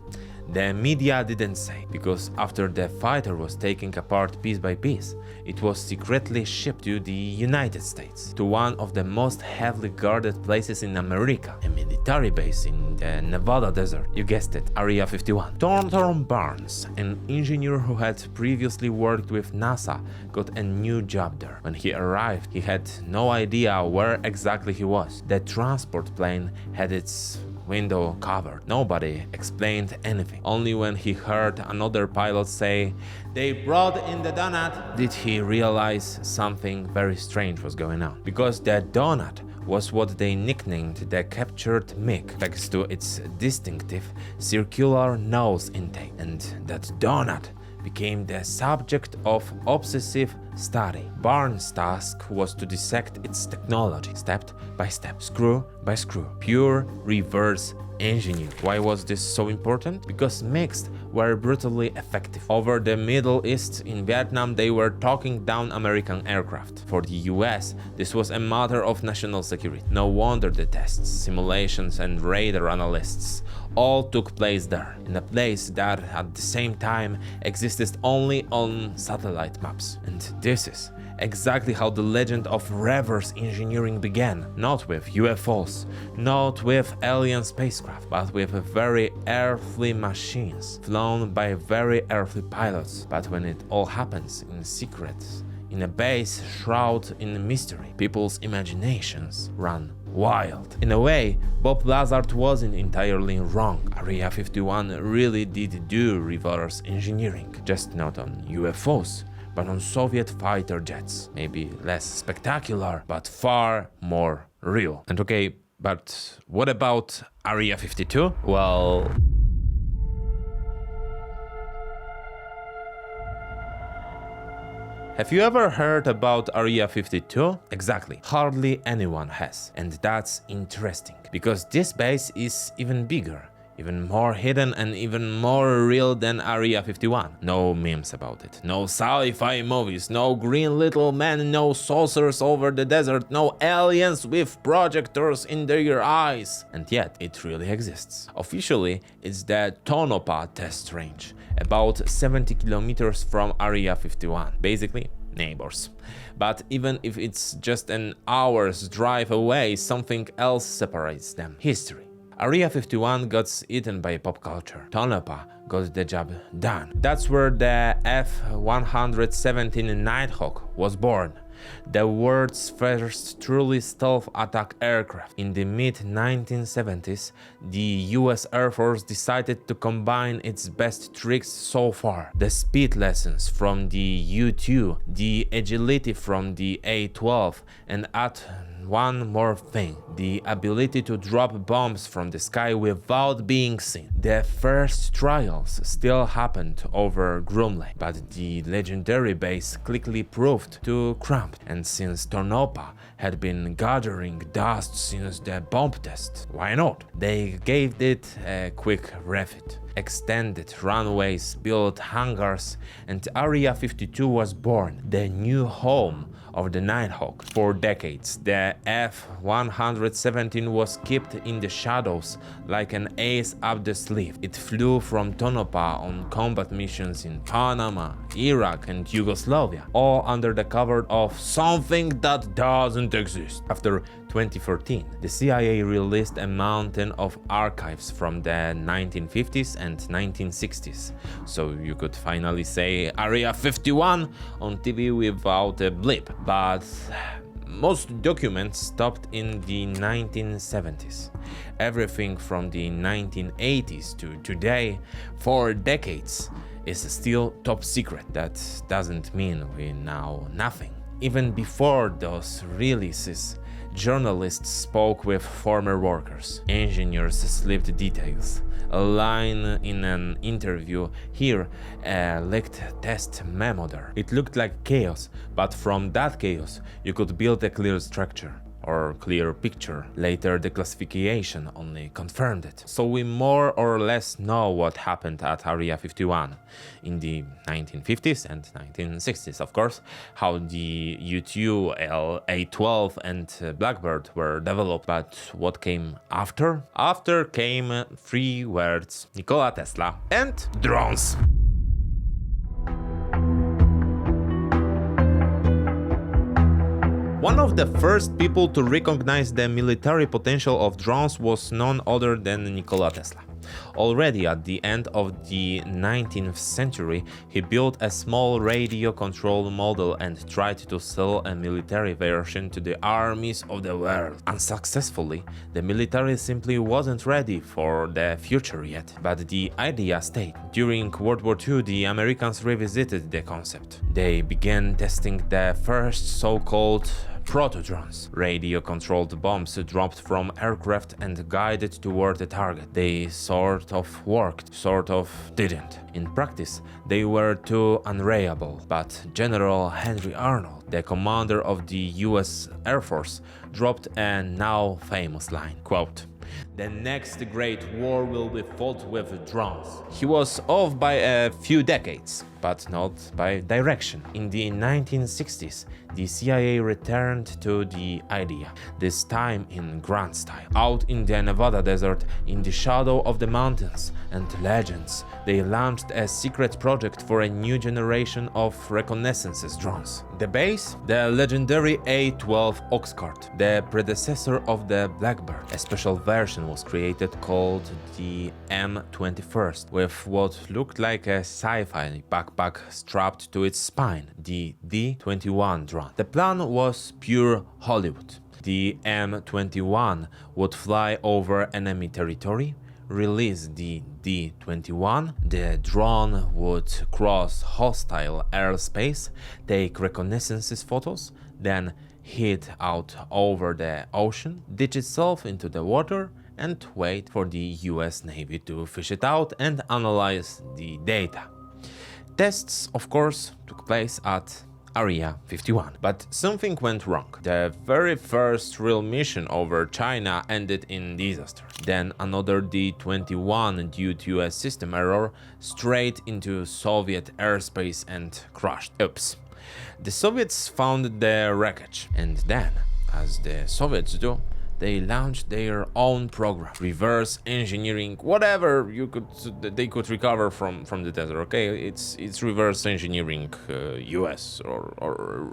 The media didn't say, because after the fighter was taken apart piece by piece, it was secretly shipped to the United States, to one of the most heavily guarded places in America, a military base in the Nevada desert. You guessed it, Area 51. Thornton Barnes, an engineer who had previously worked with NASA, got a new job there. When he arrived, he had no idea where exactly he was. The transport plane had its window covered. Nobody explained anything. Only when he heard another pilot say, "They brought in the donut," did he realize something very strange was going on. Because the donut was what they nicknamed the captured MiG, thanks to its distinctive circular nose intake. And that donut became the subject of obsessive study. Barnes' task was to dissect its technology, step by step, screw by screw, pure reverse engineering. Why was this so important? Because MiGs were brutally effective. Over the Middle East, in Vietnam, they were talking down American aircraft. For the US, this was a matter of national security. No wonder the tests, simulations and radar analysts all took place there, in a place that at the same time existed only on satellite maps. And this is exactly how the legend of reverse engineering began. Not with UFOs, not with alien spacecraft, but with very earthly machines, flown by very earthly pilots. But when it all happens in secret, in a base shrouded in mystery, people's imaginations run wild. In a way, Bob Lazar wasn't entirely wrong. Area 51 really did do reverse engineering, just not on UFOs, but on Soviet fighter jets. Maybe less spectacular, but far more real. And okay, but what about Area 52? Well, have you ever heard about Area 52? Exactly. Hardly anyone has. And that's interesting, because this base is even bigger, even more hidden and even more real than Area 51. No memes about it, no sci-fi movies, no green little men, no saucers over the desert, no aliens with projectors in their eyes. And yet, it really exists. Officially, it's the Tonopah test range, about 70 kilometers from Area 51. Basically, neighbors. But even if it's just an hour's drive away, something else separates them: history. Area 51 got eaten by pop culture. Tonopah got the job done. That's where the F-117 Nighthawk was born, the world's first truly stealth attack aircraft. In the mid-1970s, the US Air Force decided to combine its best tricks so far: the speed lessons from the U-2, the agility from the A-12, and add one more thing: the ability to drop bombs from the sky without being seen. The first trials still happened over Groom Lake, but the legendary base quickly proved too cramped. And since Tonopah had been gathering dust since the bomb test, why not? They gave it a quick refit. Extended runways, built hangars, and Area 52 was born, the new home of the Nighthawk. For decades, the F-117 was kept in the shadows like an ace up the sleeve. It flew from Tonopah on combat missions in Panama, Iraq, and Yugoslavia, all under the cover of something that doesn't exist. After 2014, the CIA released a mountain of archives from the 1950s and 1960s, so you could finally say Area 51 on TV without a blip. But most documents stopped in the 1970s. Everything from the 1980s to today, for decades, is still top secret. That doesn't mean we know nothing. Even before those releases, journalists spoke with former workers. Engineers slipped details. A line in an interview, here a leaked test memo there. It looked like chaos, but from that chaos you could build a clear structure or clear picture. Later, Declassification only confirmed it. So we more or less know what happened at Area 51 in the 1950s and 1960s, of course, how the U-2, A-12 and Blackbird were developed. But what came after? After came three words: Nikola Tesla and drones. One of the first people to recognize the military potential of drones was none other than Nikola Tesla. Already at the end of the 19th century, he built a small radio-controlled model and tried to sell a military version to the armies of the world. Unsuccessfully, the military simply wasn't ready for the future yet, but the idea stayed. During World War II, the Americans revisited the concept. They began testing the first so-called proto-drones, radio-controlled bombs dropped from aircraft and guided toward the target. They sort of worked, sort of didn't. In practice, they were too unreliable, but General Henry Arnold, the commander of the US Air Force, dropped a now famous line, quote, The next great war will be fought with drones. He was off by a few decades, but not by direction. In the 1960s, the CIA returned to the idea, this time in grand style. Out in the Nevada desert, in the shadow of the mountains and legends, they launched a secret project for a new generation of reconnaissance drones. The base? The legendary A-12 Oxcart, the predecessor of the Blackbird. A special version was created called the M21st, with what looked like a sci-fi backpack strapped to its spine, the D-21 drone. The plan was pure Hollywood. The M21 would fly over enemy territory, release the D-21, the drone would cross hostile airspace, take reconnaissance photos, then head out over the ocean, ditch itself into the water, and wait for the US Navy to fish it out and analyze the data. Tests, of course, took place at Area 51, but something went wrong. The very first real mission over China ended in disaster. Then another D-21 due to a system error straight into Soviet airspace and crashed. Oops. The Soviets found the wreckage, and then, as the Soviets do, they launched their own program, reverse engineering whatever they could recover from the desert. Okay, it's reverse engineering US or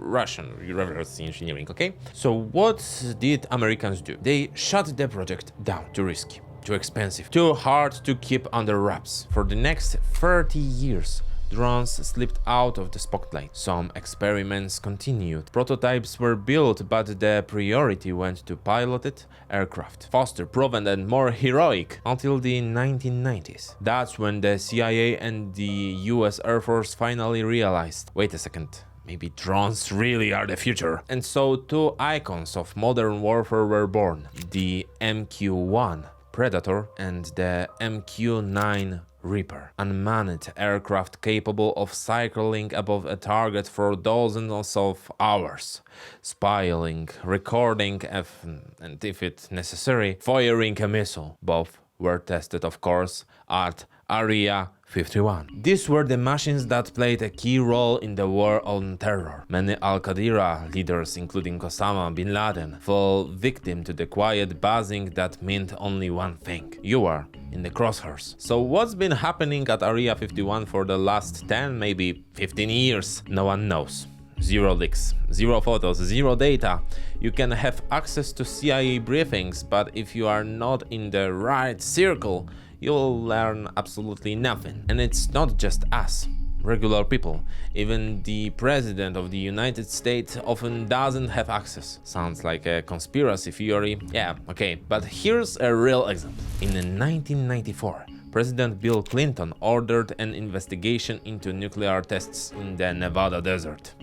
Russian reverse engineering. Okay, so what did Americans do? They shut the project down. Too risky, too expensive, too hard to keep under wraps. For the next 30 years, drones slipped out of the spotlight. Some experiments continued. Prototypes were built, but the priority went to piloted aircraft. Faster, proven, and more heroic until the 1990s. That's when the CIA and the US Air Force finally realized, wait a second, maybe drones really are the future. And so two icons of modern warfare were born. The MQ-1 Predator and the MQ-9 Reaper, unmanned aircraft capable of cycling above a target for dozens of hours, spying, recording, and if it's necessary, firing a missile. Both were tested, of course, at Area 51. These were the machines that played a key role in the war on terror. Many Al-Qaeda leaders, including Osama bin Laden, fell victim to the quiet buzzing that meant only one thing: you are in the crosshairs. So what's been happening at Area 51 for the last 10, maybe 15 years? No one knows. Zero leaks, zero photos, zero data. You can have access to CIA briefings, but if you are not in the right circle, you'll learn absolutely nothing. And it's not just us, regular people. Even the President of the United States often doesn't have access. Sounds like a conspiracy theory. Yeah, okay, but here's a real example. In 1994, President Bill Clinton ordered an investigation into nuclear tests in the Nevada desert.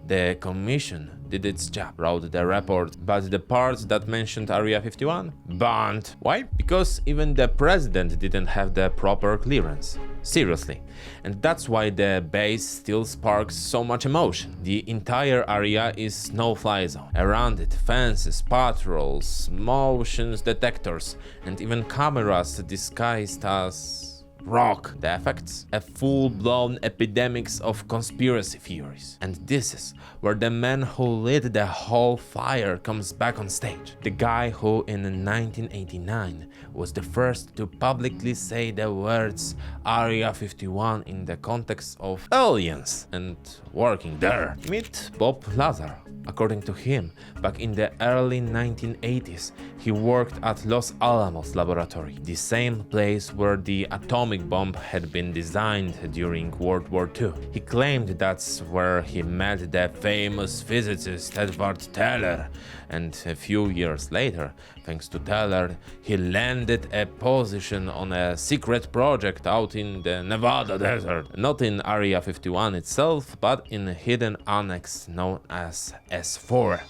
The commission did its job, wrote the report, but the parts that mentioned Area 51 banned. Why? Because even the president didn't have the proper clearance. Seriously. And that's why the base still sparks so much emotion. The entire area is no-fly zone. Around it, fences, patrols, motion detectors, and even cameras disguised as rock. The effects? A full-blown epidemics of conspiracy theories. And this is where the man who lit the whole fire comes back on stage. The guy who in 1989 was the first to publicly say the words Area 51 in the context of aliens and working there. Meet Bob Lazar. According to him, back in the early 1980s, he worked at Los Alamos Laboratory, the same place where the atomic bomb had been designed during World War II. He claimed that's where he met the famous physicist Edward Teller, and a few years later, thanks to Teller, he landed a position on a secret project out in the Nevada desert. Not in Area 51 itself, but in a hidden annex known as S4.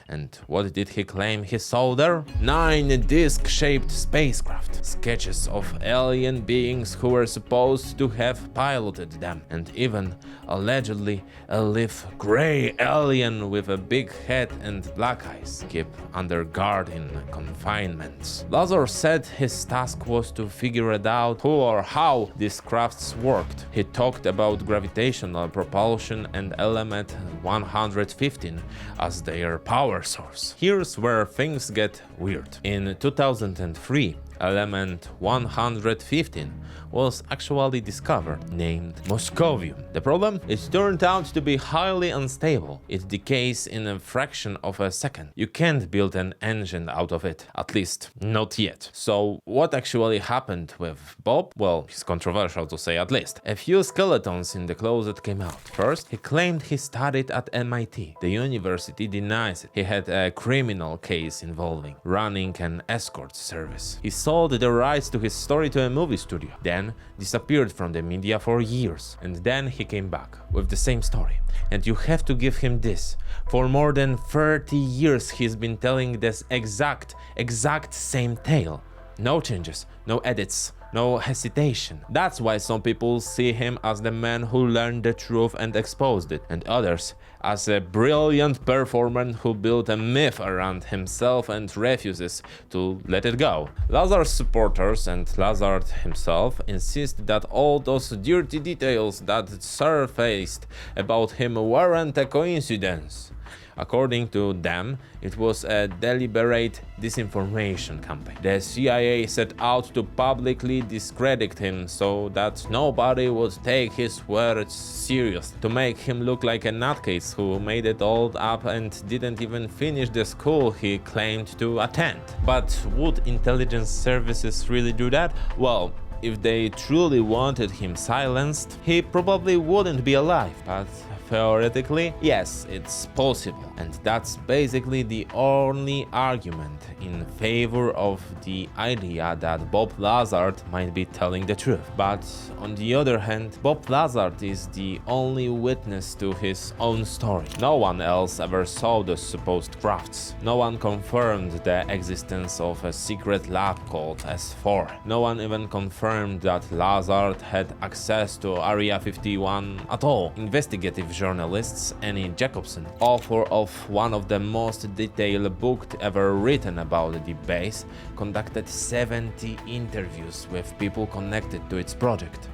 And what did he claim he saw there? 9 disc-shaped spacecraft, sketches of alien beings who were supposed to have piloted them, and even, allegedly, a live grey alien with a big head and black eyes, kept under guard in confinements. Lazar said his task was to figure it out who or how these crafts worked. He talked about gravitational propulsion and element 115 as their power source. Here's where things get weird. In 2003, element 115 was actually discovered, named Moscovium. The problem? It turned out to be highly unstable. It decays in a fraction of a second. You can't build an engine out of it, at least not yet. So what actually happened with Bob? Well, it's controversial to say at least. A few skeletons in the closet came out. First, he claimed he studied at MIT. The university denies it. He had a criminal case involving running an escort service. He sold the rights to his story to a movie studio, then disappeared from the media for years, and then he came back with the same story. And you have to give him this. For more than 30 years he's been telling this exact same tale. No changes, no edits, no hesitation. That's why some people see him as the man who learned the truth and exposed it, and others as a brilliant performer who built a myth around himself and refuses to let it go. Lazar's supporters and Lazar himself insist that all those dirty details that surfaced about him weren't a coincidence. According to them, it was a deliberate disinformation campaign. The CIA set out to publicly discredit him so that nobody would take his words seriously, to make him look like a nutcase who made it all up and didn't even finish the school he claimed to attend. But would intelligence services really do that? Well, if they truly wanted him silenced, he probably wouldn't be alive, but theoretically, yes, it's possible. And that's basically the only argument in favor of the idea that Bob Lazar might be telling the truth. But on the other hand, Bob Lazar is the only witness to his own story. No one else ever saw the supposed crafts. No one confirmed the existence of a secret lab called S4. No one even confirmed that Lazar had access to Area 51 at all. Investigative journalists Annie Jacobson, author of one of the most detailed books ever written about the base, conducted 70 interviews with people connected to its project,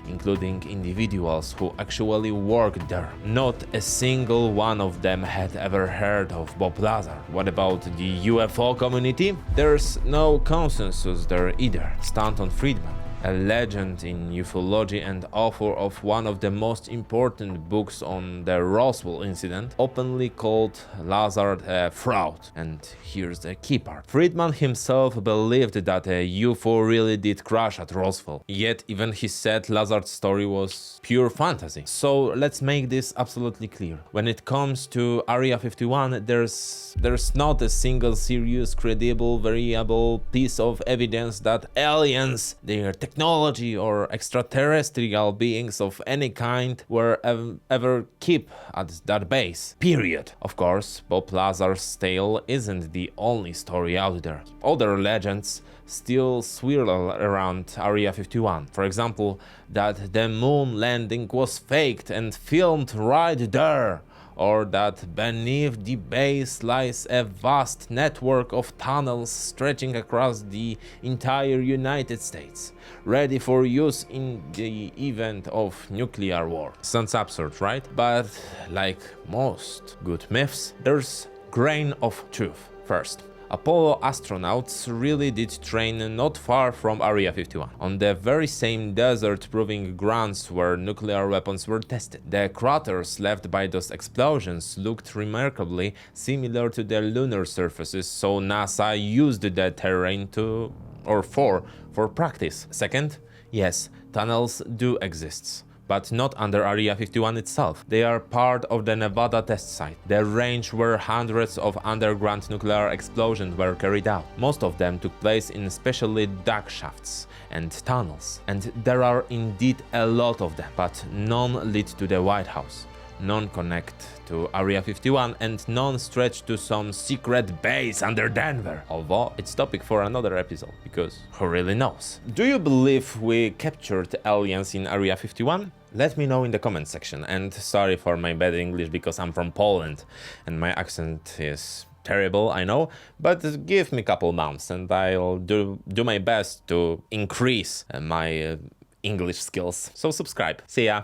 including individuals who actually worked there. Not a single one of them had ever heard of Bob Lazar. What about the UFO community? There's no consensus there either. Stanton Friedman, a legend in ufology and author of one of the most important books on the Roswell incident, openly called Lazar a fraud. And here's the key part. Friedman himself believed that a UFO really did crash at Roswell, yet even he said Lazar's story was pure fantasy. So let's make this absolutely clear. When it comes to Area 51, there's not a single serious, credible, variable piece of evidence that aliens, their technology or extraterrestrial beings of any kind were ever kept at that base. Period. Of course, Bob Lazar's tale isn't the only story out there. Other legends still swirl around Area 51. For example, that the moon landing was faked and filmed right there, or that beneath the base lies a vast network of tunnels stretching across the entire United States, ready for use in the event of nuclear war. Sounds absurd, right? But like most good myths, there's grain of truth. First, Apollo astronauts really did train not far from Area 51, on the very same desert-proving grounds where nuclear weapons were tested. The craters left by those explosions looked remarkably similar to the lunar surfaces, so NASA used the terrain for practice. Second, yes, tunnels do exist, but not under Area 51 itself. They are part of the Nevada test site, the range where hundreds of underground nuclear explosions were carried out. Most of them took place in specially dug shafts and tunnels, and there are indeed a lot of them, but none lead to the White House. non-connect to Area 51 and non-stretch to some secret base under Denver. Although it's topic for another episode, because who really knows? Do you believe we captured aliens in Area 51? Let me know in the comment section, and sorry for my bad English because I'm from Poland and my accent is terrible, I know, but give me a couple months and I'll do my best to increase my English skills. So subscribe. See ya!